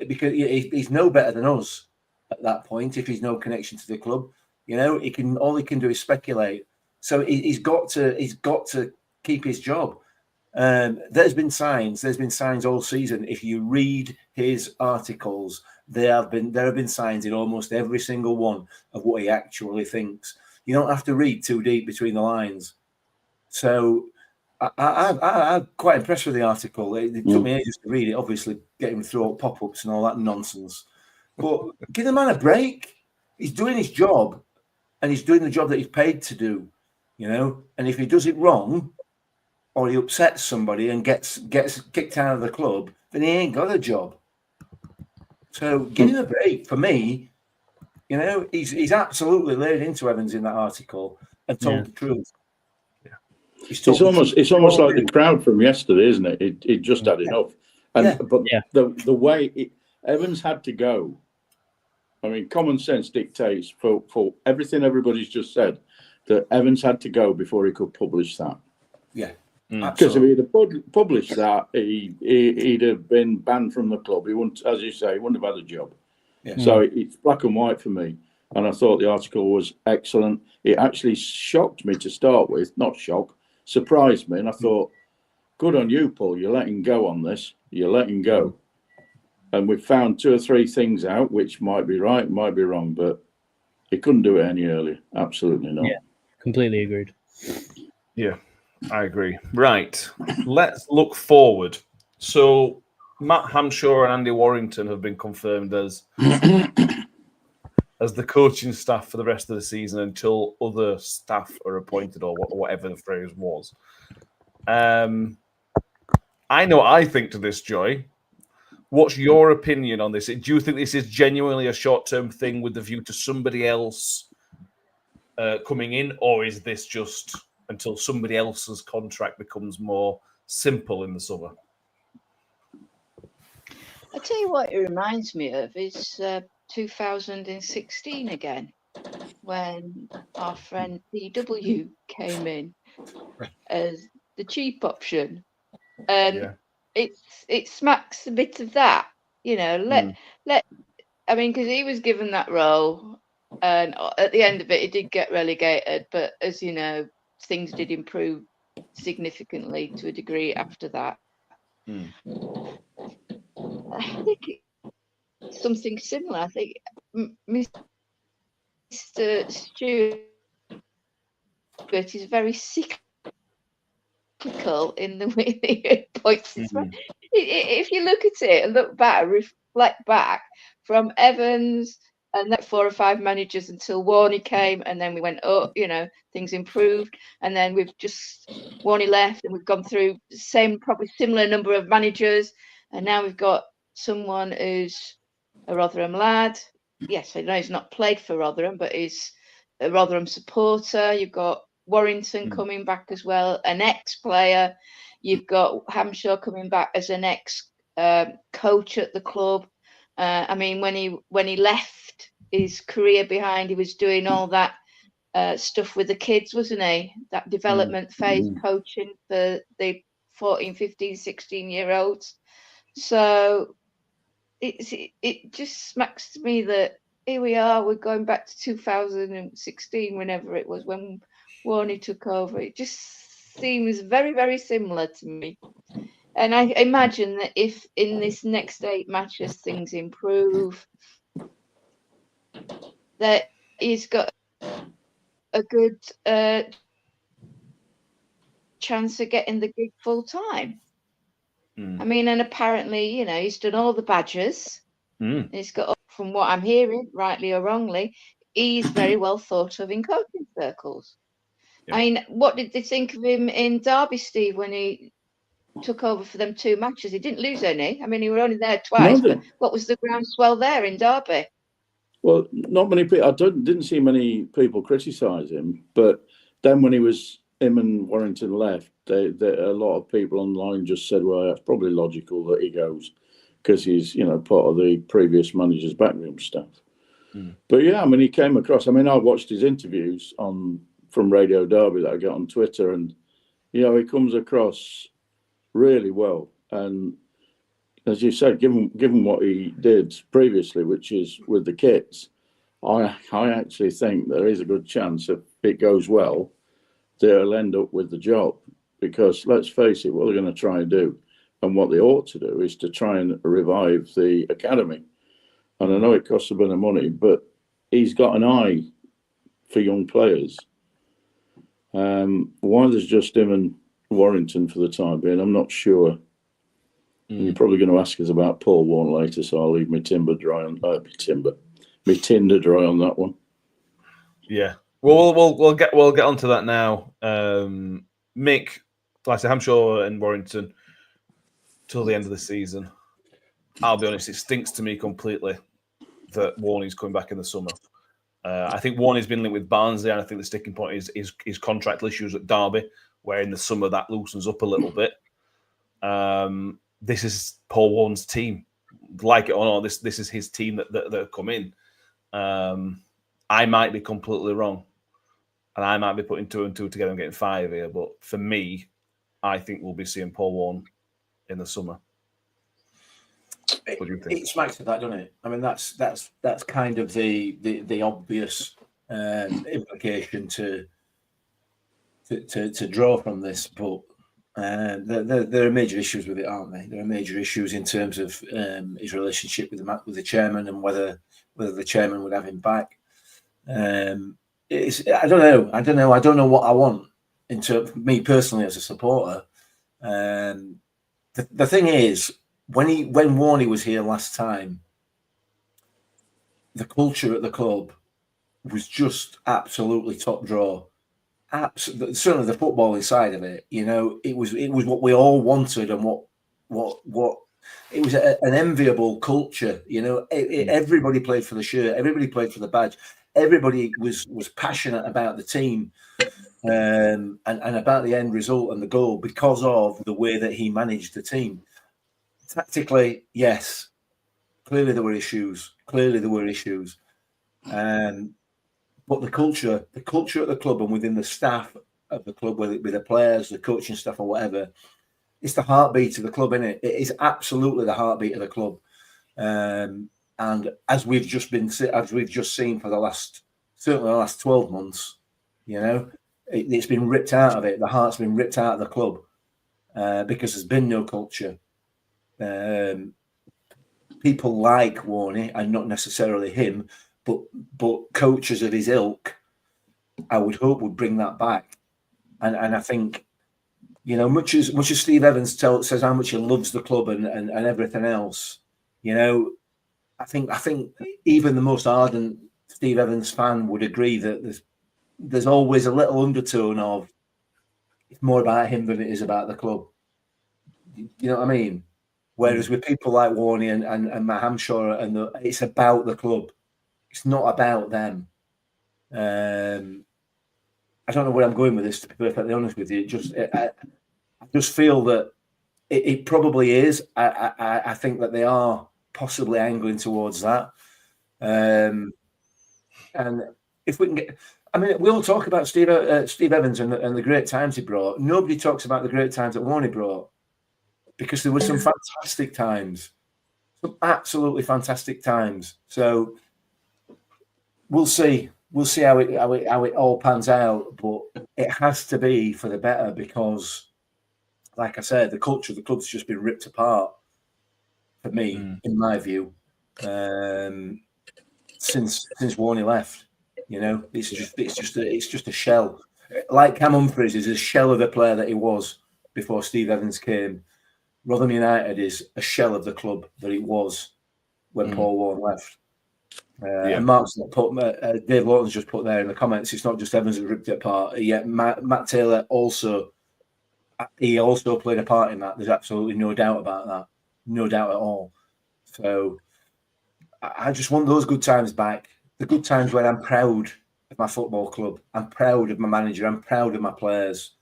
Because he's no better than us at that point if he's no connection to the club. You know, all he can do is speculate. So he's got to keep his job. There's been signs all season. If you read his articles, there have been signs in almost every single one of what he actually thinks. You don't have to read too deep between the lines. So I'm quite impressed with the article. It took me ages to read it, obviously getting through all pop-ups and all that nonsense. But give the man a break. He's doing his job, and he's doing the job that he's paid to do, you know. And if he does it wrong, or he upsets somebody and gets kicked out of the club, then he ain't got a job. So give him a break. For me, you know, he's absolutely laid into Evans in that article and told the truth. It's almost like the crowd from yesterday, isn't it? It just had enough. But the way Evans had to go, I mean, common sense dictates for everything everybody's just said that Evans had to go before he could publish that. Yeah. Because if he'd have published that, he'd have been banned from the club. He wouldn't, as you say, he wouldn't have had a job. Yeah. So it's black and white for me. And I thought the article was excellent. It actually shocked me to start with, not shock, surprised me. And I thought, good on you, Paul. You're letting go on this. You're letting go. And we've found 2 or 3 things out, which might be right, might be wrong, but he couldn't do it any earlier. Absolutely not. Yeah, completely agreed. Yeah, I agree. Right. Let's look forward. So Matt Hamshaw and Andy Warrington have been confirmed as the coaching staff for the rest of the season until other staff are appointed, or whatever the phrase was. I know what I think to this, Joy. What's your opinion on this? Do you think this is genuinely a short-term thing with the view to somebody else coming in, or is this just until somebody else's contract becomes more simple in the summer? I'll tell you what it reminds me of is 2016 again, when our friend DW came in as the cheap option. It smacks a bit of that, you know. I mean, because he was given that role, and at the end of it, he did get relegated. But as you know, things did improve significantly to a degree after that. I think it's something similar. I think Mr. Stewart is very cyclical in the way he appoints his man. If you look at it and look back, reflect back from Evans and that 4 or 5 managers until Warney came, and then we went, you know, things improved, and then we've just Warney left, and we've gone through the same, probably similar number of managers, and now we've got someone who's a Rotherham lad. Yes, I know he's not played for Rotherham, but he's a Rotherham supporter. You've got Warrington coming back as well, an ex-player. You've got Hampshire coming back as an ex-coach at the club. I mean, when he left his career behind, he was doing all that stuff with the kids, wasn't he? That development phase coaching for the 14, 15, 16-year-olds. So it just smacks to me that here we are, we're going back to 2016, whenever it was, when Warney took over. It just seems very, very similar to me. And I imagine that if in this next 8 matches things improve, that he's got a good chance of getting the gig full time. I mean, and apparently, you know, he's done all the badges. He's got, from what I'm hearing, rightly or wrongly, he's very well thought of in coaching circles. I mean, what did they think of him in Derby, Steve, when he took over for them 2 matches? He didn't lose any. I mean, he were only there twice, but what was the groundswell there in Derby? Well, not many people. I didn't see many people criticise him, but then when him and Warrington left, a lot of people online just said, "Well, that's probably logical that he goes because he's, you know, part of the previous manager's backroom staff." But yeah, I mean, he came across. I mean, I watched his interviews from Radio Derby that I get on Twitter, and you know, he comes across really well. And as you said, given what he did previously, which is with the kids, I actually think there is a good chance if it goes well, they'll end up with the job. Because let's face it, what they're going to try and do, and what they ought to do, is to try and revive the academy. And I know it costs a bit of money, but he's got an eye for young players. Why there's just him and Warrington for the time being, I'm not sure. You're probably going to ask us about Paul Warne later, so I'll leave my tinder dry on that one. Yeah, we'll get onto that now. Mick, like I say, Hampshire and Warrington till the end of the season. I'll be honest, it stinks to me completely that Warney's coming back in the summer. I think Warney's been linked with Barnsley, and I think the sticking point is his contractual issues at Derby, where in the summer that loosens up a little bit. This is Paul Warne's team. Like it or not, this is his team that come in. I might be completely wrong, and I might be putting 2 and 2 together and getting 5 here. But for me, I think we'll be seeing Paul Warne in the summer. What do you think? It smacks of that, doesn't it? I mean, that's kind of the obvious implication to draw from this, but there are major issues with it, aren't they? There are major issues in terms of his relationship with the chairman and whether the chairman would have him back. I don't know what I want in terms of me personally as a supporter. The thing is, when Warney was here last time, the culture at the club was just absolutely top draw. Certainly the footballing side of it, you know, it was what we all wanted, and what it was an enviable culture. You know, everybody played for the shirt, everybody played for the badge, everybody was passionate about the team, and about the end result and the goal because of the way that he managed the team. Tactically, yes, clearly there were issues. But the culture at the club and within the staff of the club, whether it be the players, the coaching staff, or whatever, it's the heartbeat of the club, isn't it? It is absolutely the heartbeat of the club. And as we've just seen for the last 12 months, you know, it's been ripped out of it. The heart's been ripped out of the club because there's been no culture. People like Warney, and not necessarily him, but coaches of his ilk, I would hope would bring that back. And I think, you know, much as Steve Evans says how much he loves the club and everything else, you know, I think even the most ardent Steve Evans fan would agree that there's always a little undertone of it's more about him than it is about the club. You know what I mean? Whereas with people like Warney and Matt Hamshaw, it's about the club. It's not about them. I don't know where I'm going with this, to be perfectly honest with you. I just feel that it probably is. I think that they are possibly angling towards that. And if we can get, I mean, we all talk about Steve Evans and the great times he brought. Nobody talks about the great times that Warney brought, because there were some fantastic times, some absolutely fantastic times. So we'll see. We'll see how it all pans out, but it has to be for the better, because, like I said, the culture of the club's just been ripped apart for me, in my view, since Warney left. You know, it's just a shell. Like Cam Humphreys is a shell of the player that he was before Steve Evans came. Rotherham United is a shell of the club that it was when Paul Warne left. And Mark's put, Dave Lawton's just put there in the comments, it's not just Evans that ripped it apart. Yet Matt Taylor also played a part in that. There's absolutely no doubt about that. No doubt at all. So I just want those good times back. The good times when I'm proud of my football club. I'm proud of my manager. I'm proud of my players.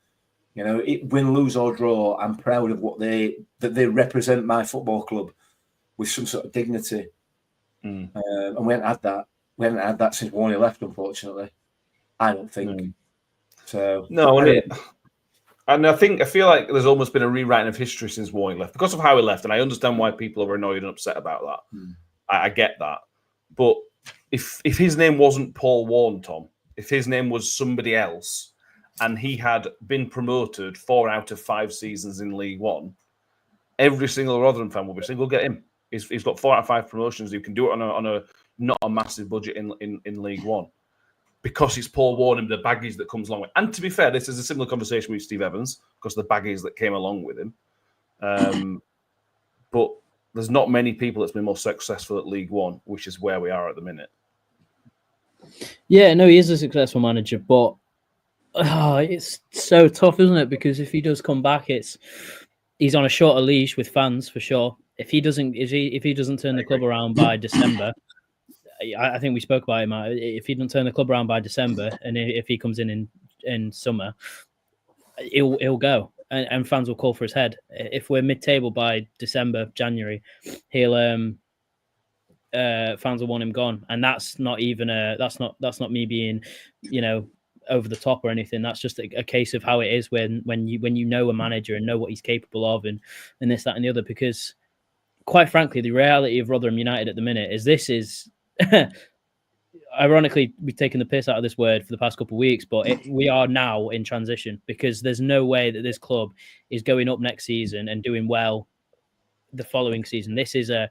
You know, win, lose or draw, I'm proud of that they represent my football club with some sort of dignity. And we haven't had that. We haven't had that since Warney left, unfortunately. I don't think. So no, and I feel like there's almost been a rewriting of history since Warney left because of how he left, and I understand why people are annoyed and upset about that. I get that, but if his name wasn't Paul Warne, Tom, if his name was somebody else, and he had been promoted 4 out of 5 seasons in League One, every single Rotherham fan will be saying, "We'll get him." He's got 4 out of 5 promotions. You can do it on a not a massive budget in League One, because it's Paul Warne and the baggage that comes along with. And to be fair, this is a similar conversation with Steve Evans because of the baggage that came along with him. But there's not many people that's been more successful at League One, which is where we are at the minute. Yeah, no, he is a successful manager, but it's so tough, isn't it? Because if he does come back, he's on a shorter leash with fans for sure. If he doesn't turn the club around by December, I think we spoke about him. If he doesn't turn the club around by December, and if he comes in summer, he'll go, and fans will call for his head. If we're mid-table by December, January, fans will want him gone, and that's not even that's not me being, over the top or anything. That's just a case of how it is when you know a manager and know what he's capable of, and this, that, and the other. Because, quite frankly, the reality of Rotherham United at the minute is ironically, we've taken the piss out of this word for the past couple of weeks, but we are now in transition, because there's no way that this club is going up next season and doing well the following season. This is at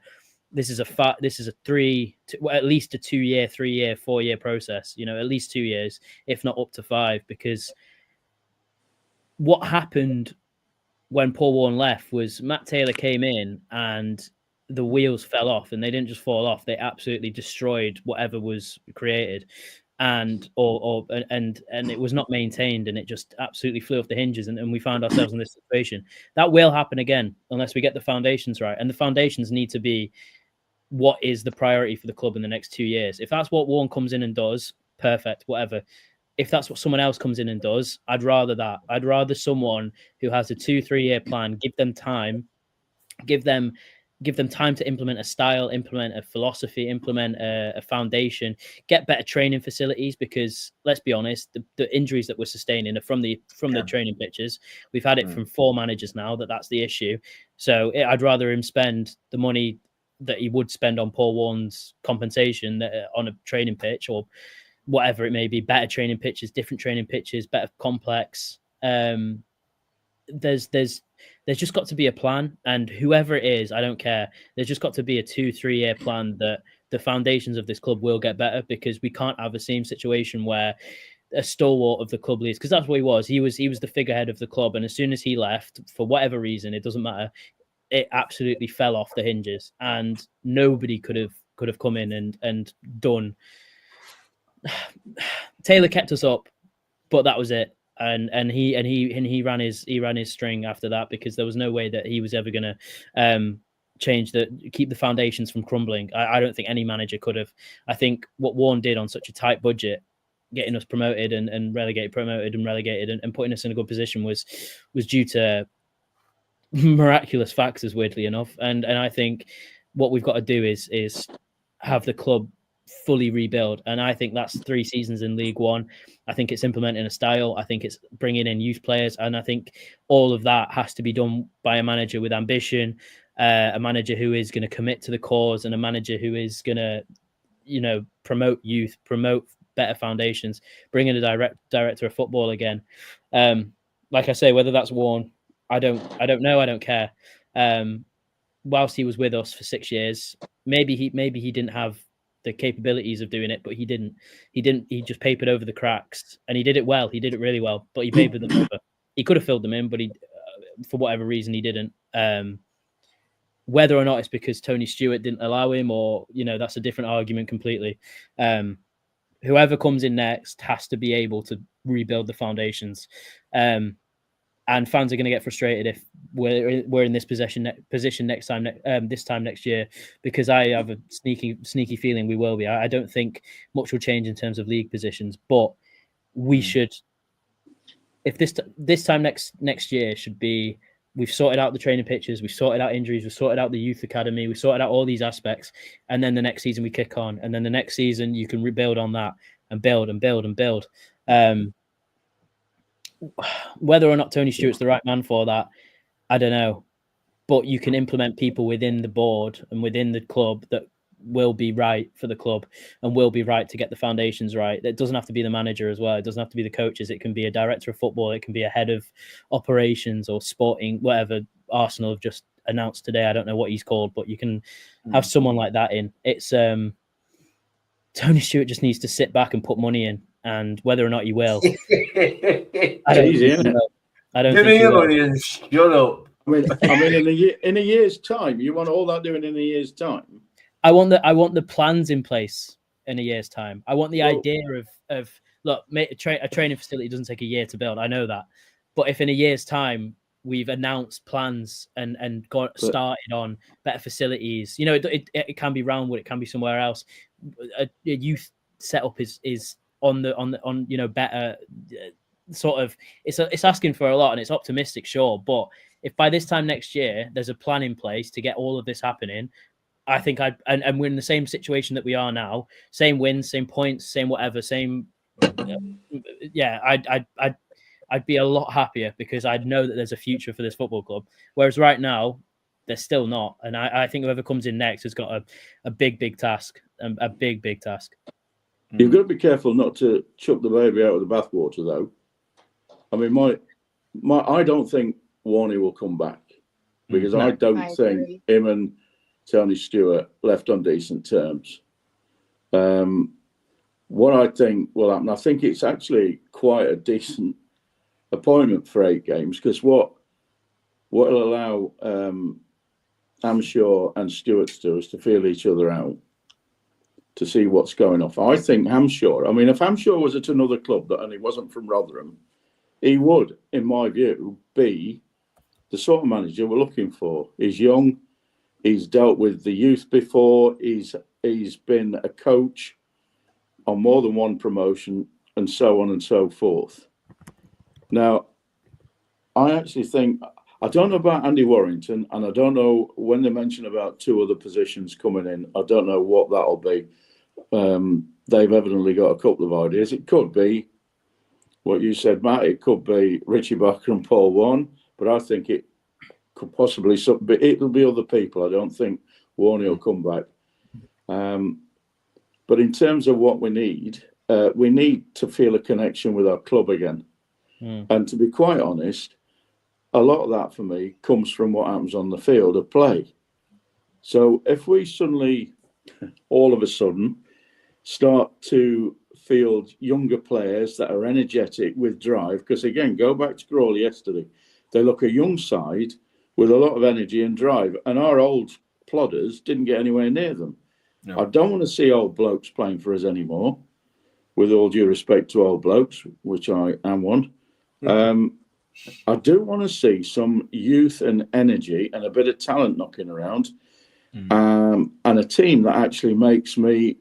least a 2-year, 3-year, 4-year process. At least 2 years, if not up to 5. Because what happened when Paul Warne left was Matt Taylor came in and the wheels fell off, and they didn't just fall off; they absolutely destroyed whatever was created, and it was not maintained, and it just absolutely flew off the hinges, and we found ourselves in this situation. That will happen again unless we get the foundations right, and the foundations need to be what is the priority for the club in the next 2 years. If that's what Warne comes in and does, perfect, whatever. If that's what someone else comes in and does, I'd rather that. I'd rather someone who has a 2-3 year plan, give them time to implement a style, implement a philosophy, implement a foundation, get better training facilities. Because let's be honest, the injuries that we're sustaining are from the training pitches. We've had it from 4 managers now. That's the issue. So I'd rather him spend the money that he would spend on Paul Warne's compensation on a training pitch or whatever it may be, better training pitches, different training pitches, better complex. There's just got to be a plan, and whoever it is, I don't care. There's just got to be a 2-3 year plan that the foundations of this club will get better, because we can't have the same situation where a stalwart of the club leaves, because that's what he was. He was the figurehead of the club, and as soon as he left, for whatever reason, it doesn't matter, it absolutely fell off the hinges, and nobody could have come in and done. Taylor kept us up, but that was it. And he ran his string after that, because there was no way that he was ever going to keep the foundations from crumbling. I don't think any manager could have. I think what Warne did on such a tight budget, getting us promoted and relegated and putting us in a good position was due to miraculous factors, weirdly enough. And I think what we've got to do is have the club fully rebuild. And I think that's 3 seasons in League One. I think it's implementing a style. I think it's bringing in youth players. And I think all of that has to be done by a manager with ambition, a manager who is going to commit to the cause, and a manager who is going to, promote youth, promote better foundations, bring in a director of football again. Like I say, whether that's Warne, I don't know. I don't care. Whilst he was with us for 6 years, maybe he didn't have the capabilities of doing it, but he didn't. He just papered over the cracks, and he did it well. He did it really well, but he papered them over. He could have filled them in, but he, for whatever reason, he didn't. Whether or not it's because Tony Stewart didn't allow him, or that's a different argument completely. Whoever comes in next has to be able to rebuild the foundations. And fans are going to get frustrated if we're in this position next time, this time next year, because I have a sneaky feeling we will be. I don't think much will change in terms of league positions, but we should. If this time next year should be, we've sorted out the training pitches, we've sorted out injuries, we've sorted out the youth academy, we've sorted out all these aspects, and then the next season we kick on, and then the next season you can rebuild on that and build and build and build. Whether or not Tony Stewart's the right man for that, I don't know. But you can implement people within the board and within the club that will be right for the club and will be right to get the foundations right. It doesn't have to be the manager as well. It doesn't have to be the coaches. It can be a director of football. It can be a head of operations or sporting, whatever Arsenal have just announced today. I don't know what he's called, but you can have someone like that in. It's Tony Stewart just needs to sit back and put money in. And whether or not you will, I don't think you will. Give me your money and shut up. I mean, in a year's time, you want all that doing in a year's time? I want the plans in place in a year's time. I want the idea of look, a training facility doesn't take a year to build. I know that, but if in a year's time we've announced plans and got started on better facilities, it can be Roundwood, it can be somewhere else. A youth setup is on better sort of, it's asking for a lot and it's optimistic, sure, but if by this time next year there's a plan in place to get all of this happening, I think and we're in the same situation that we are now, same wins, same points, same whatever, same I'd be a lot happier because I'd know that there's a future for this football club, whereas right now there's still not. And I think whoever comes in next has got a big task, a big task. You've got to be careful not to chuck the baby out with the bathwater, though. I mean, I don't think Warney will come back because I don't think him and Tony Stewart left on decent terms. What I think will happen, I think it's actually quite a decent appointment for 8 games because what will allow Hampshire and Stewart to do is to feel each other out, to see what's going off. I think Hampshire, I mean, if Hampshire was at another club and he wasn't from Rotherham, he would, in my view, be the sort of manager we're looking for. He's young, he's dealt with the youth before, he's been a coach on more than one promotion, and so on and so forth. Now, I actually think, I don't know about Andy Warrington, and I don't know when they mention about 2 other positions coming in, I don't know what that'll be. They've evidently got a couple of ideas. It could be what you said, Matt. It could be Richie Barker and Paul Warne, but I think it could possibly it'll be other people. I don't think Warney will come back. But in terms of what we need to feel a connection with our club again. And to be quite honest, a lot of that for me comes from what happens on the field of play. So if we suddenly, all of a sudden, start to field younger players that are energetic with drive, because again, go back to Crawley yesterday, they look a young side with a lot of energy and drive, and our old plodders didn't get anywhere near them. No. I don't want to see old blokes playing for us anymore, with all due respect to old blokes, which I am one. I do want to see some youth and energy and a bit of talent knocking around. and a team that actually makes me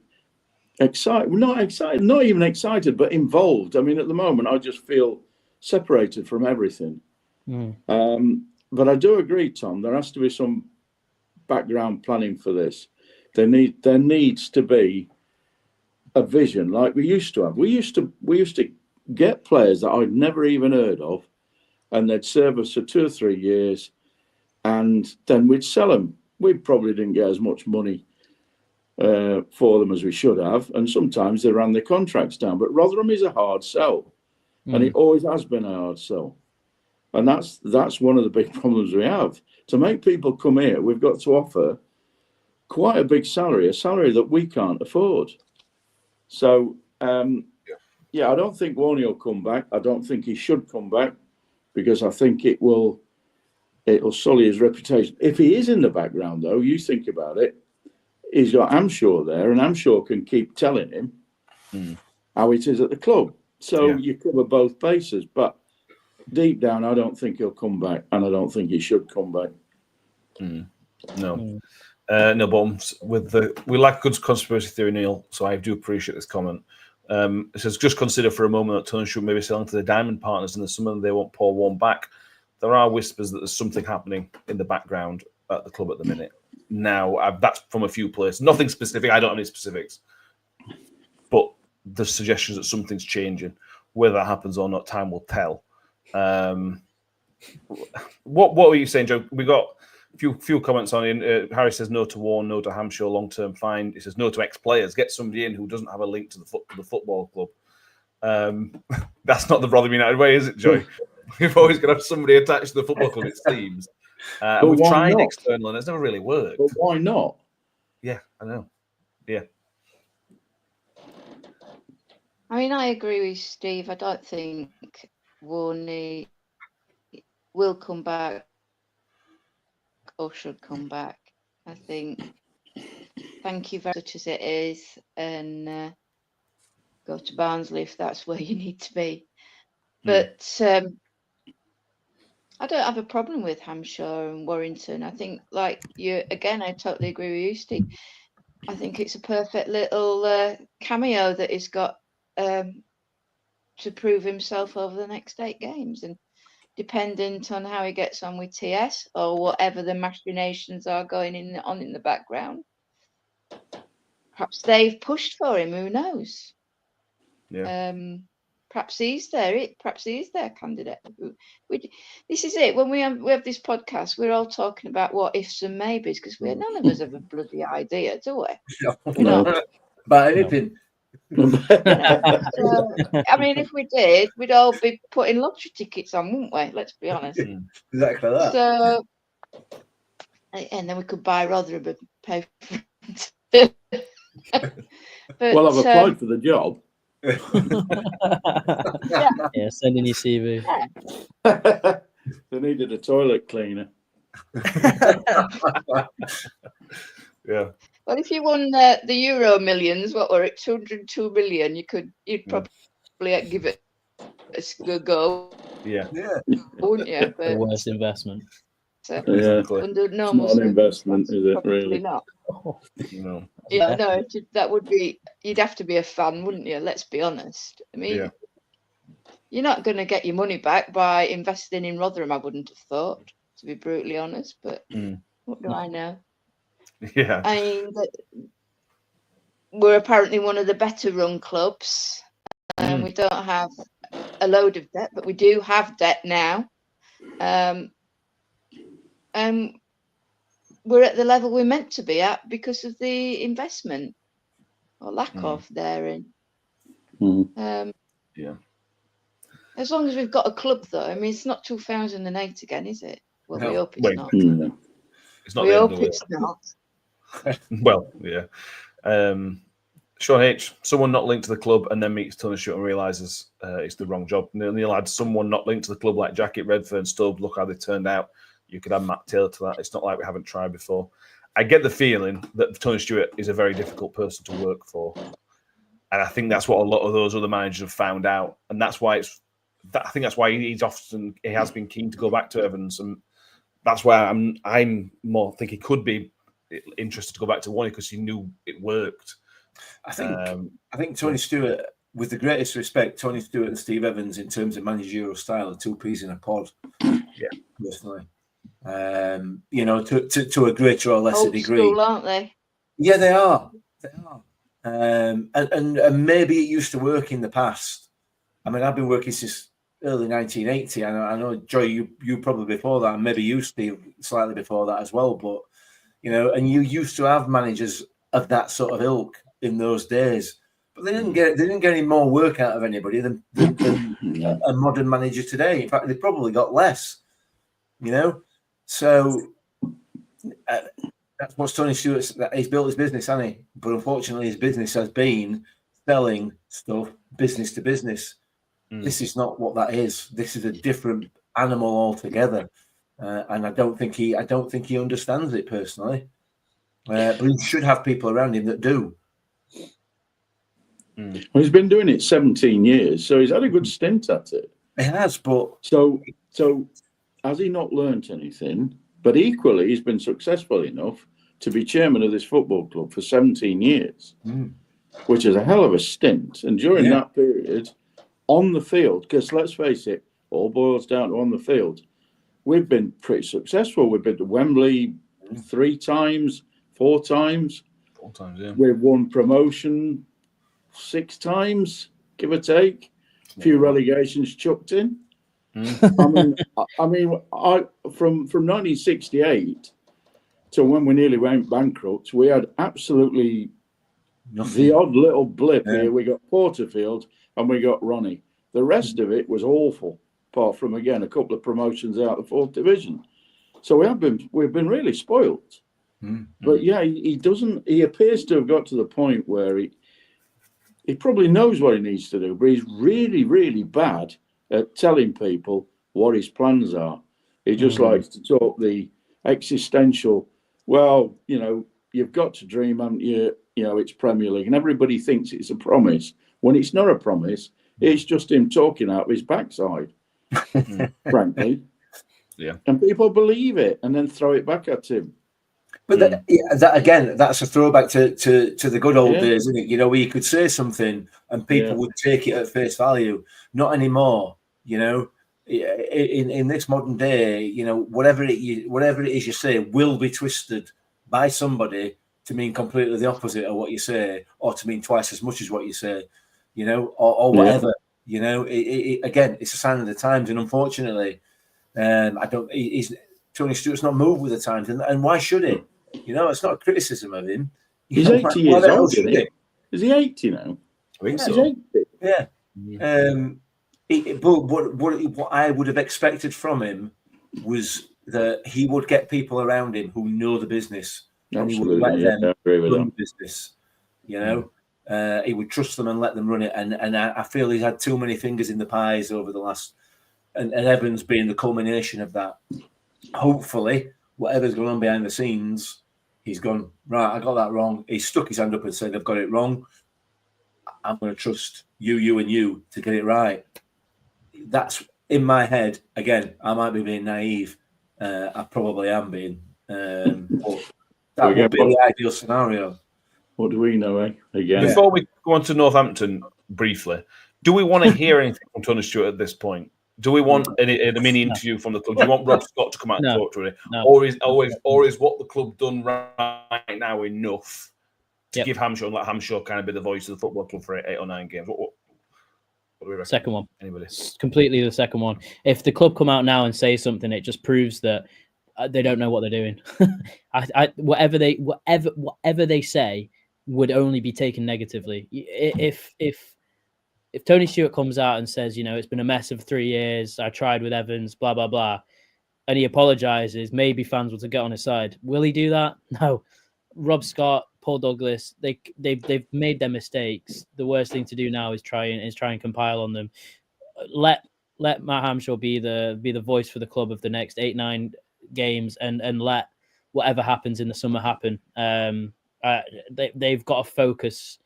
excited. Not excited, not even excited, but involved. I mean, at the moment, I just feel separated from everything. But I do agree, Tom. There has to be some background planning for this. There needs to be a vision like we used to have. We used to get players that I'd never even heard of, and they'd serve us for 2 or 3 years, and then we'd sell them. We probably didn't get as much money for them as we should have, and sometimes they ran their contracts down. But Rotherham is a hard sell, and it always has been a hard sell. And that's one of the big problems we have. To make people come here, we've got to offer quite a big salary, a salary that we can't afford. So, I don't think Warney will come back. I don't think he should come back, because I think it'll sully his reputation. If he is in the background, though, you think about it, he's got Amshaw there, and Amshaw can keep telling him how it is at the club. So you cover both bases, but deep down, I don't think he'll come back, and I don't think he should come back. No, but we like good conspiracy theory, Neil. So I do appreciate this comment. It says, just consider for a moment that Tunstall may be selling to the Diamond Partners, and there's some of them they want Paul Warne back. There are whispers that there's something happening in the background at the club at the minute. Now, that's from a few places. Nothing specific. I don't have any specifics, but there's suggestions that something's changing. Whether that happens or not, time will tell. What were you saying, Joe? We got a few comments on it. Harry says no to Warne, no to Hampshire, long-term fine. He says no to ex-players. Get somebody in who doesn't have a link to the football club. That's not the Rotherham United way, is it, Joey? We've always got to have somebody attached to the football club, it seems. We've tried external and it's never really worked. But why not? Yeah, I know. Yeah. I mean, I agree with Steve. I don't think Warney will come back or should come back. I think thank you very much as it is, and go to Barnsley if that's where you need to be. But I don't have a problem with Hampshire and Warrington. I think, like you, again, I totally agree with you, Steve. I think it's a perfect little cameo that he's got to prove himself over the next 8 games. And dependent on how he gets on with TS or whatever the machinations are going on in the background, perhaps they've pushed for him. Who knows? Yeah. Perhaps he's there. Perhaps he's their candidate. This is it. When we have this podcast, we're all talking about what ifs and maybes, because none of us have a bloody idea, do we? No. But anything. So, I mean, if we did, we'd all be putting lottery tickets on, wouldn't we? Let's be honest. Exactly that. So, and then we could buy Rotherham and pay for it. Well, I've applied for the job. Yeah, send in your CV. They needed a toilet cleaner. Yeah. Well, if you won the Euro millions, what were it, 202 million? You'd probably give it a go. Yeah. Wouldn't you? The worst investment. So, Exactly. under It's not an investment, is it? probably Really? not. No. Yeah, no, that would be. You'd have to be a fan, wouldn't you? Let's be honest. I mean, you're not going to get your money back by investing in Rotherham. I wouldn't have thought, to be brutally honest. But what do I know? Yeah. I mean, we're apparently one of the better run clubs. We don't have a load of debt, but we do have debt now. We're at the level we're meant to be at because of the investment or lack of therein. Yeah. As long as we've got a club, though. I mean, it's not 2008 again, is it? Well, we hope it's Wait. not. It's not We the end hope of the it's not. Well, yeah. Sean H. Someone not linked to the club and then meets Tony Stewart and realizes it's the wrong job. Neil had someone not linked to the club like Jacket, Redfern, Stubbs. Look how they turned out. You could add Matt Taylor to that. It's not like we haven't tried before. I get the feeling that Tony Stewart is a very difficult person to work for, and I think that's what a lot of those other managers have found out, and that's why I think that's why he has been keen to go back to Evans, and that's why I'm more think he could be interested to go back to one because he knew it worked. I think Tony Stewart, with the greatest respect, Tony Stewart and Steve Evans, in terms of managerial style, are two peas in a pod. Yeah, personally. You know, to a greater or lesser Old degree. school, aren't they? Yeah, they are. They are. And maybe it used to work in the past. I mean, I've been working since early 1980. I know, Joy, you probably before that, and maybe you, Steve, slightly before that as well. But you know, and you used to have managers of that sort of ilk in those days, but they didn't get any more work out of anybody than a modern manager today. In fact, they probably got less. You know, so that's what Tony Stewart's. He's built his business, hasn't he? But unfortunately, his business has been selling stuff business to business. This is not what that is. This is a different animal altogether, and I don't think he understands it personally. But he should have people around him that do. Well, he's been doing it 17 years, so he's had a good stint at it. He has, but so has he not learnt anything? But equally, he's been successful enough to be chairman of this football club for 17 years, which is a hell of a stint. And during that period, on the field, because let's face it, all boils down to on the field, we've been pretty successful. We've been to Wembley 3 times, 4 times. 4 times, yeah. We've won promotion 6 times, give or take. A few relegations chucked in. I mean, from 1968 to when we nearly went bankrupt, we had absolutely nothing. The odd little blip here. We got Porterfield and we got Ronnie. The rest of it was awful, apart from, again, a couple of promotions out of the 4th division. So we've been really spoilt. But yeah, he appears to have got to the point where he probably knows what he needs to do, but he's really, really bad at telling people what his plans are. He just likes to talk the existential, well, you know, you've got to dream, haven't you? You know, it's Premier League. And everybody thinks it's a promise. When it's not a promise, it's just him talking out of his backside, frankly. Yeah. And people believe it and then throw it back at him. But that again, that's a throwback to the good old days, isn't it? You know, where you could say something and people would take it at face value. Not anymore. You know, in this modern day, you know, whatever it is you say will be twisted by somebody to mean completely the opposite of what you say, or to mean twice as much as what you say. You know, or whatever. You know, again, it's a sign of the times, and unfortunately, Tony Stewart's not moved with the times, and why should he? You know, it's not a criticism of him. He's 80 years old, isn't he? Is he 80 now? I think so. He's 80. Yeah. But what I would have expected from him was that he would get people around him who know the business. Absolutely, and he would let them run the business. You know, he would trust them and let them run it. And I feel he's had too many fingers in the pies over the last, and Evans being the culmination of that. Hopefully, whatever's going on behind the scenes, he's gone, right, I got that wrong. He stuck his hand up and said, I've got it wrong. I'm going to trust you and you to get it right. That's in my head. Again, I might be being naive. I probably am being. But that would be the ideal scenario. What do we know, Again. Before we go on to Northampton briefly, do we want to hear anything from Tony Stewart at this point? Do we want a mini interview from the club? Do you want Rob Scott to come out and talk to it? No. Or is what the club done right now enough to give Hampshire and let Hampshire kind of be the voice of the football club for 8 or 9 games? What do we reckon? Second one. Anybody? Completely the second one. If the club come out now and say something, it just proves that they don't know what they're doing. Whatever they say would only be taken negatively. If Tony Stewart comes out and says, you know, it's been a mess of 3 years, I tried with Evans, blah, blah, blah, and he apologises, maybe fans will get on his side. Will he do that? No. Rob Scott, Paul Douglas, they've made their mistakes. The worst thing to do now is try and compile on them. Let Matt Hampshire be the voice for the club of the next 8-9 games, and let whatever happens in the summer happen. They've got to focus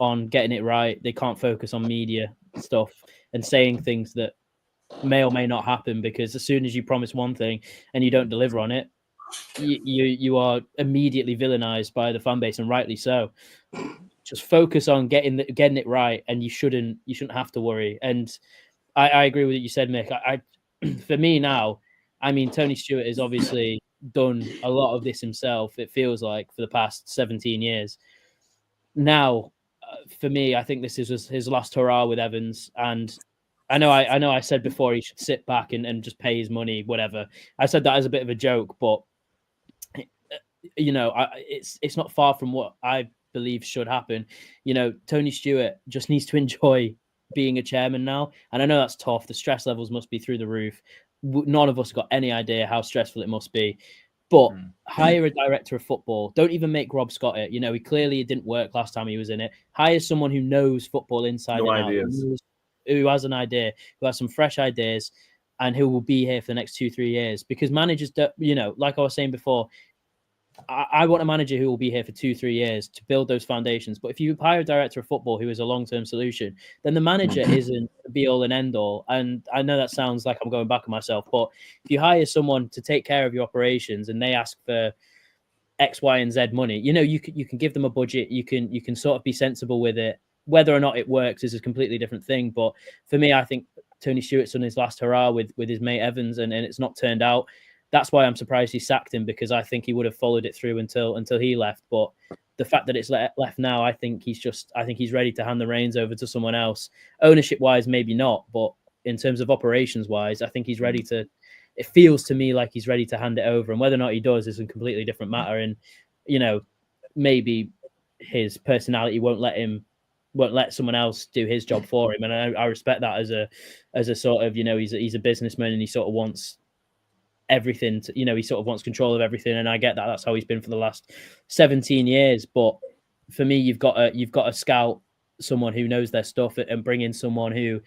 on getting it right. They can't focus on media stuff and saying things that may or may not happen, because as soon as you promise one thing and you don't deliver on it, you are immediately villainized by the fan base, and rightly so. Just focus on getting it right, and you shouldn't have to worry. And I agree with what you said, Mick. I for me now, I mean, Tony Stewart has obviously done a lot of this himself. It feels like for the past 17 years. Now, for me, I think this is his last hurrah with Evans, and I know I said before he should sit back and just pay his money, whatever. I said that as a bit of a joke, but you know, it's not far from what I believe should happen. You know, Tony Stewart just needs to enjoy being a chairman now, and I know that's tough. The stress levels must be through the roof. None of us got any idea how stressful it must be. But hire a director of football. Don't even make Rob Scott it. You know, it didn't work last time he was in it. Hire someone who knows football inside and out, who has an idea, who has some fresh ideas, and who will be here for the next 2-3 years. Because managers, you know, like I was saying before, I want a manager who will be here for 2-3 years to build those foundations. But if you hire a director of football who is a long-term solution, then the manager isn't the be-all and end-all. And I know that sounds like I'm going back on myself, but if you hire someone to take care of your operations and they ask for X, Y, and Z money, you know, you can give them a budget. You can sort of be sensible with it. Whether or not it works is a completely different thing. But for me, I think Tony Stewart's done his last hurrah with his mate Evans, and it's not turned out. That's why I'm surprised he sacked him, because I think he would have followed it through until he left. But the fact that it's left now, I think he's ready to hand the reins over to someone else. Ownership wise, maybe not, but in terms of operations wise, I think he's ready to. It feels to me like he's ready to hand it over, and whether or not he does is a completely different matter. And you know, maybe his personality won't let someone else do his job for him, and I respect that as a sort of, you know, he's a businessman and he sort of wants everything to, you know, he sort of wants control of everything, and I get that. That's how he's been for the last 17 years. But for me, you've got to scout someone who knows their stuff and bring in someone who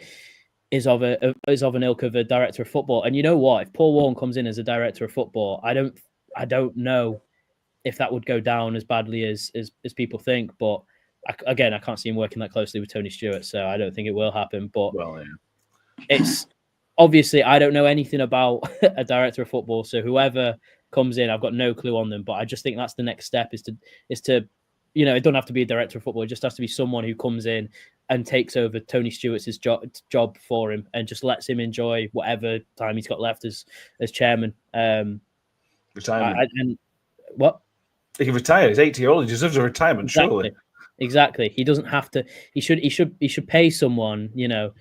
is of an ilk of a director of football. And you know what? If Paul Warren comes in as a director of football, I don't know if that would go down as badly as people think. But I can't see him working that closely with Tony Stewart, so I don't think it will happen. But it's obviously, I don't know anything about a director of football, so whoever comes in, I've got no clue on them. But I just think that's the next step is to, you know, it doesn't have to be a director of football. It just has to be someone who comes in and takes over Tony Stewart's job for him and just lets him enjoy whatever time he's got left as chairman. Retirement. What? He can retire. He's 80-year-old. He deserves a retirement, surely. Exactly. He doesn't have to. He should pay someone, you know,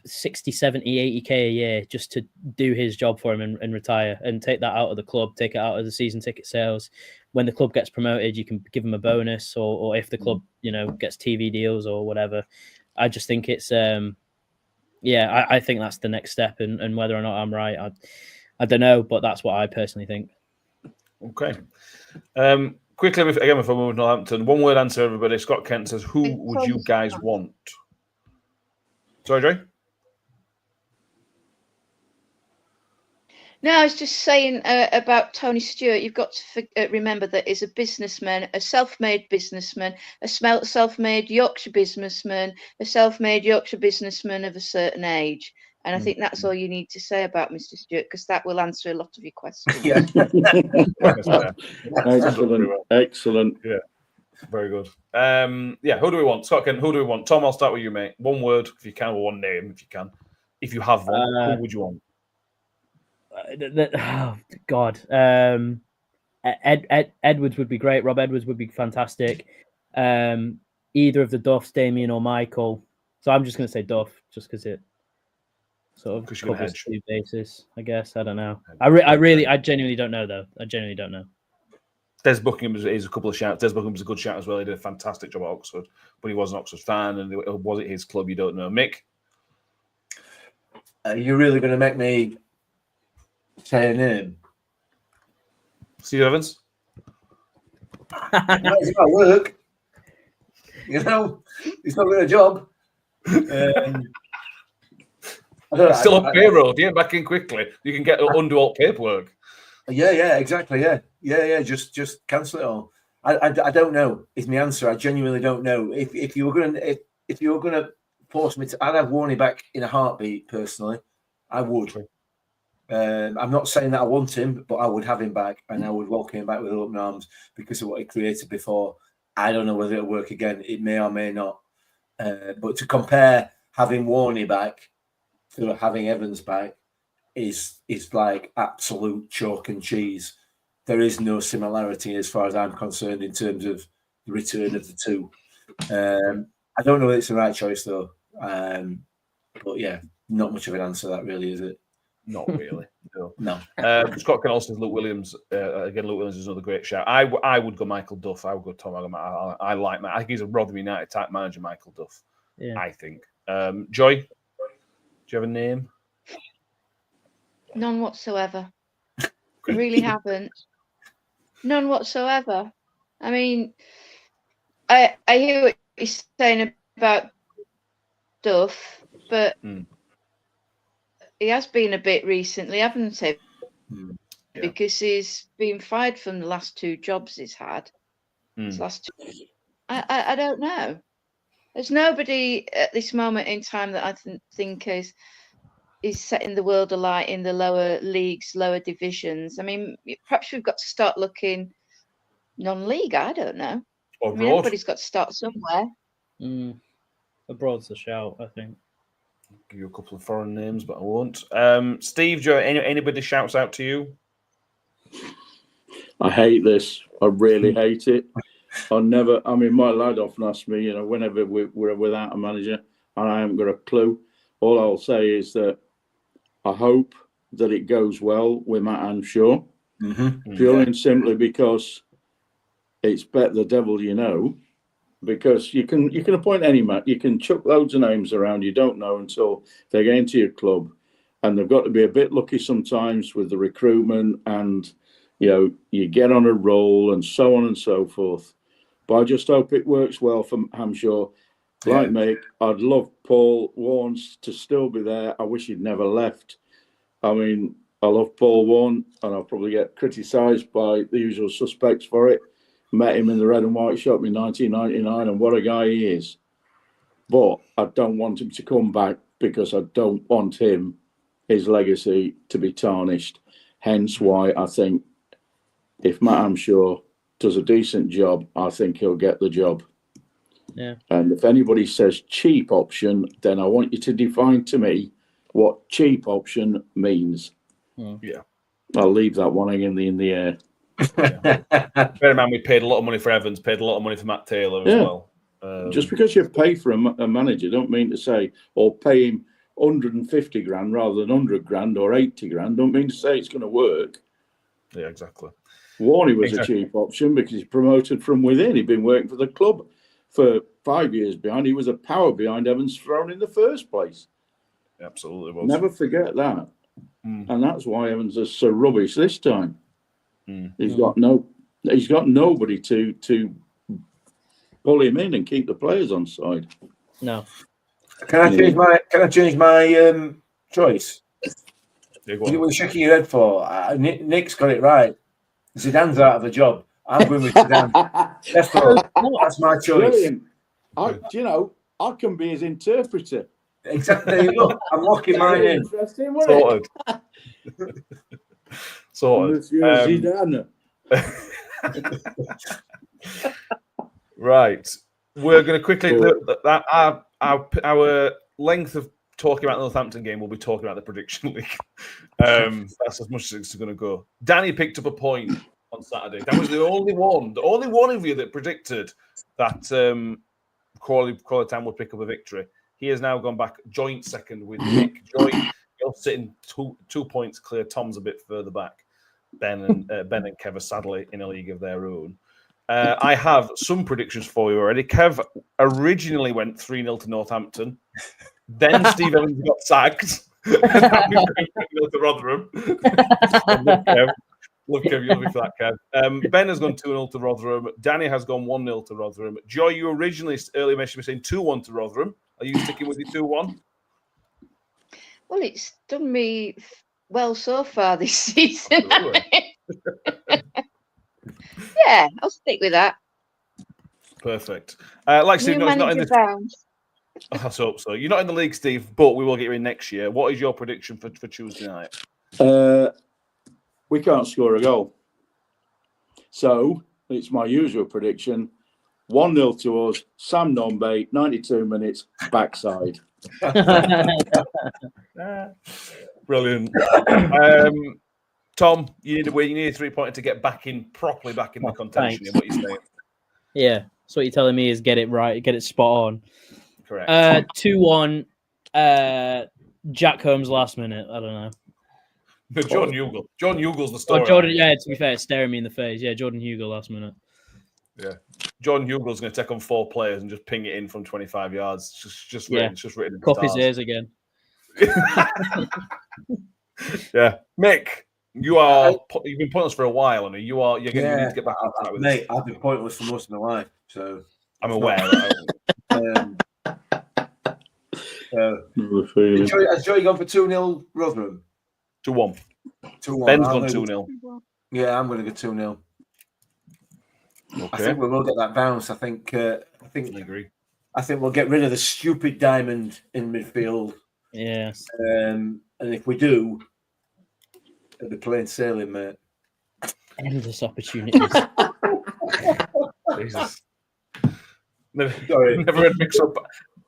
60, 70, 80k a year just to do his job for him and retire, and take that out of the club, take it out of the season ticket sales. When the club gets promoted, you can give him a bonus, or if the club, you know, gets TV deals or whatever. I just think it's I think that's the next step, and whether or not I'm right, I don't know, but that's what I personally think. Okay. Quickly, again, before we move to Northampton, one word answer, everybody. Scott Kent says, who would you guys want? Sorry, Dre? No, I was just saying about Tony Stewart. You've got to remember that he's a businessman, a self-made businessman, a self-made Yorkshire businessman, a self-made Yorkshire businessman of a certain age. And I think that's all you need to say about Mr. Stewart, because that will answer a lot of your questions. Yeah. Excellent. Yeah, very good. Who do we want? Scott Kent, who do we want? Tom, I'll start with you, mate. One word, if you can, or one name, if you can. If you have one, who would you want? Oh, God. Edwards would be great. Rob Edwards would be fantastic. Either of the Duffs, Damien or Michael. So I'm just going to say Duff, just because it sort of covers two bases, I guess. I don't know. I genuinely don't know, though. I genuinely don't know. Des Buckingham is a couple of shouts. Des Buckingham's a good shout as well. He did a fantastic job at Oxford, but he was an Oxford fan, and was it his club? You don't know. Mick? You're really going to make me say a name? Steve Evans? It's not work. You know, he's not got a job. Still on payroll. If you get back in quickly, you can get undo all paperwork. Yeah, exactly. Yeah. Just cancel it all. I don't know. Is my answer. I genuinely don't know. If you were gonna force me to, I'd have Warney back in a heartbeat. Personally, I would. I'm not saying that I want him, but I would have him back, and I would welcome him back with open arms because of what he created before. I don't know whether it'll work again. It may or may not. But to compare having Warney back to having Evans back is like absolute chalk and cheese. There is no similarity as far as I'm concerned in terms of the return of the two. I don't know if it's the right choice though. But yeah, not much of an answer that really, is it? Not really. No. Scott Kennell says Luke Williams. Again, Luke Williams is another great shout. I would go Michael Duff. I would go Tom Hagen. I like that. I think he's a Rotherham United type manager, Michael Duff. Yeah. I think. Joy, do you have a name? None whatsoever. Really haven't. None whatsoever. I mean, I hear what you're saying about Duff, but he has been a bit recently, hasn't he? Yeah. Because he's been fired from the last two jobs he's had. His last two. I don't know. There's nobody at this moment in time that I think is setting the world alight in the lower leagues, lower divisions. I mean, perhaps we've got to start looking non-league. I don't know. Or I mean, everybody's got to start somewhere. Abroad's a shout, I think. I'll give you a couple of foreign names, but I won't. Steve, Joe, anybody shouts out to you? I hate this. I really hate it. My lad often asks me, whenever we're without a manager, and I haven't got a clue. All I'll say is that I hope that it goes well with Matt Hanshaw, purely and simply because it's bet the devil you know. Because you can appoint any man, you can chuck loads of names around you don't know until they get into your club, and they've got to be a bit lucky sometimes with the recruitment, and you get on a roll and so on and so forth. But I just hope it works well for Hanshaw. Like me, I'd love Paul Warnes to still be there. I wish he'd never left. I mean, I love Paul Warne, and I'll probably get criticised by the usual suspects for it. Met him in the red and white shop in 1999, and what a guy he is. But I don't want him to come back because I don't want his legacy to be tarnished. Hence why I think if Matt Hanshaw does a decent job, I think he'll get the job. Yeah. And if anybody says cheap option, then I want you to define to me what cheap option means. Yeah. I'll leave that one hanging in the air. Bear in mind, we paid a lot of money for Evans, paid a lot of money for Matt Taylor as well. Just because you pay for a manager, don't mean to say, or pay him 150 grand rather than 100 grand or 80 grand, don't mean to say it's going to work. Yeah, exactly. Warney was a cheap option because he's promoted from within. He'd been working for the club for 5 years behind. He was a power behind Evans' throne in the first place. Absolutely was. Never forget that. And that's why Evans is so rubbish this time. He's got nobody to pull him in and keep the players on side. No. Can I change my choice? What are you shaking your head for? Nick's got it right. Zidane's out of a job. I'm going with Zidane. That's my choice. Brilliant. I can be his interpreter. Exactly. Look, I'm locking mine in. Interesting, Sorted. Zidane. Right. We're going to quickly... Our length of talking about the Northampton game, we'll be talking about the prediction league. That's as much as it's going to go. Danny picked up a point on Saturday. That was the only one of you that predicted that Crawley Town would pick up a victory. He has now gone back joint second with Nick. You're sitting 2 points clear. Tom's a bit further back. Ben and Kev are sadly in a league of their own. I have some predictions for you already. Kev originally went 3-0 to Northampton. Then Steve Evans got sacked. And now he's going 3-0 to Rotherham. Love Kev, you'll be for that, Kev. Ben has gone 2-0 to Rotherham. Danny has gone 1-0 to Rotherham. Joy, you originally earlier mentioned saying 2-1 to Rotherham. Are you sticking with your 2-1? Well, it's done me well so far this season. Yeah, I'll stick with that. Perfect. Like Steve, New no, it's not in the bounds. I hope so. You're not in the league, Steve, but we will get you in next year. What is your prediction for Tuesday night? We can't score a goal. So it's my usual prediction. 1-0 to us. Sam Nombe, 92 minutes, backside. Brilliant. Tom, you need a 3-pointer to get properly back in the contention. Thanks. What you saying? Yeah, so what you're telling me is get it right, get it spot on. Correct. 2-1. Jack Holmes last minute. I don't know. No, Jordan Hugill. Jordan Hugill's the story. Jordan. Yeah, to be fair, it's staring me in the face. Yeah, Jordan Hugill last minute. Yeah, Jordan Hugill's going to take on 4 players and just ping it in from 25 yards. It's just written. Cop his ears again. Yeah, Mick, you've been pointless for a while, and you need to get back on track with mate. I've been pointless for most of my life, so I'm aware. Has Joey gone for 2-0 Rotherham? 2-1. 2-1. Ben's gone 2-0. Yeah, I'm going to go 2-0. Okay. I think we will get that bounce. I think I agree. I think we'll get rid of the stupid diamond in midfield. Yes. And if we do, it'll be plain sailing, mate. Endless opportunities. Jesus. Never had mix up.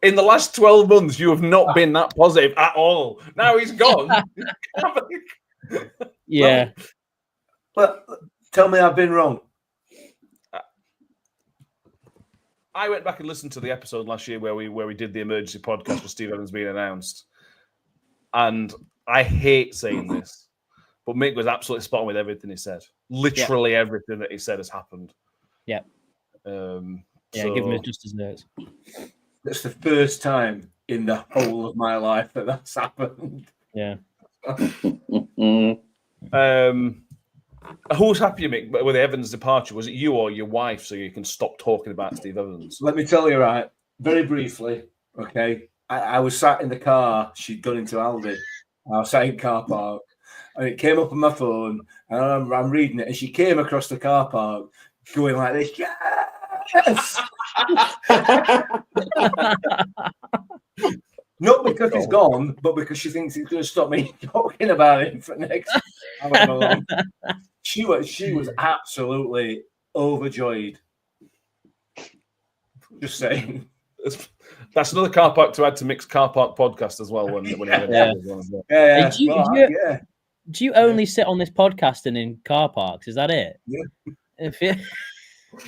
In the last 12 months, you have not been that positive at all. Now he's gone. Yeah. But tell me I've been wrong. I went back and listened to the episode last year where we did the emergency podcast with Steve Evans being announced. And I hate saying this, but Mick was absolutely spot on with everything he said. Literally everything that he said has happened. Yeah. So, give him his just desserts. That's the first time in the whole of my life that's happened. Yeah. Who's happier, Mick, with Evans' departure? Was it you or your wife, so you can stop talking about Steve Evans? Let me tell you, right, very briefly, okay? I was sat in the car. She'd gone into Aldi. I was sat in car park, and it came up on my phone, and I'm reading it, and she came across the car park going like this, yes! Not because he's gone, but because she thinks he's going to stop me talking about him for the next however long. She was absolutely overjoyed. Just saying. That's another car park to add to Mick's car park podcast as well. Do you only sit on this podcast and in car parks? Is that it? Yeah.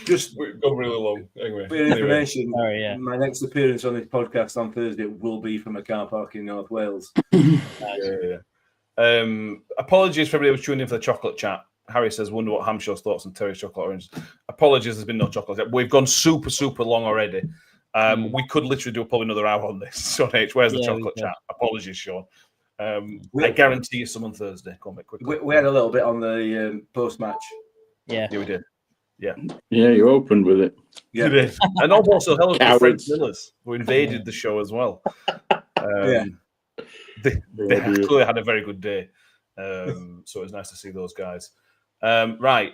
Just gone really long. Anyway, for information, Sorry, my next appearance on this podcast on Thursday will be from a car park in North Wales. Apologies for everybody who was tuning in for the chocolate chat. Harry says, wonder what Hamshaw's thoughts on Terry's chocolate oranges. Apologies, there's been no chocolate. We've gone super, super long already. We could literally do probably another hour on this. Sean H, where's the chocolate chat? Apologies, Sean. I guarantee you some on Thursday. Come on, quickly. We had a little bit on the post-match. Yeah, we did. Yeah, you opened with it. Yeah, you did. And also hello to Fred Millers, who invaded the show as well. They clearly had a very good day. So it was nice to see those guys. Right.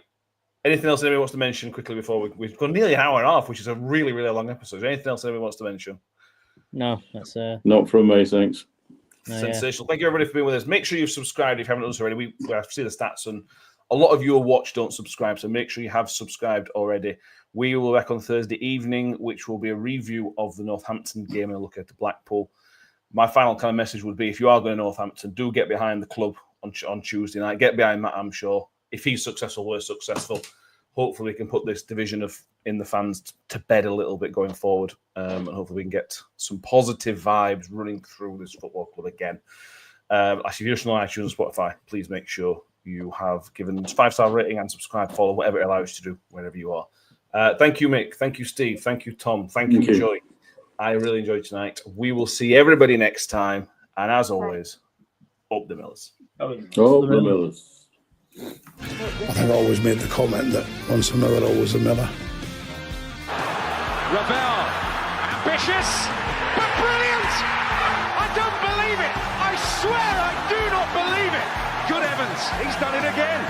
Anything else anybody wants to mention quickly before we've gone nearly an hour and a half, which is a really, really long episode. Is there anything else anybody wants to mention? No, that's not from me, thanks. Sensational. Thank you everybody for being with us. Make sure you've subscribed if you haven't done so already. We have to see the stats, and a lot of you who watch don't subscribe, so make sure you have subscribed already. We will be back on Thursday evening, which will be a review of the Northampton game and a look at the Blackpool. My final kind of message would be, if you are going to Northampton, do get behind the club on Tuesday night. Get behind Matt, I'm sure. If he's successful, we're successful. Hopefully we can put this division in the fans to bed a little bit going forward, and hopefully we can get some positive vibes running through this football club again. Actually, if you're listening on iTunes and Spotify, please make sure you have given us 5-star rating and subscribe, follow, whatever it allows you to do, wherever you are. Thank you, Mick. Thank you, Steve. Thank you, Tom. Thank you, Joy. I really enjoyed tonight. We will see everybody next time. And as always, up the Millers. Up the Millers. I think I always made the comment that once a Miller, always a Miller. Ravel, ambitious, but brilliant! I don't believe it! I swear I do not believe it! Good Evans, he's done it again.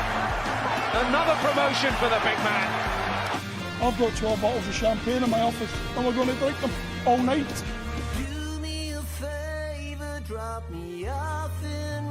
Another promotion for the big man. I've got 12 bottles of champagne in my office and we're going to drink them all night. Do me a favor, drop me off in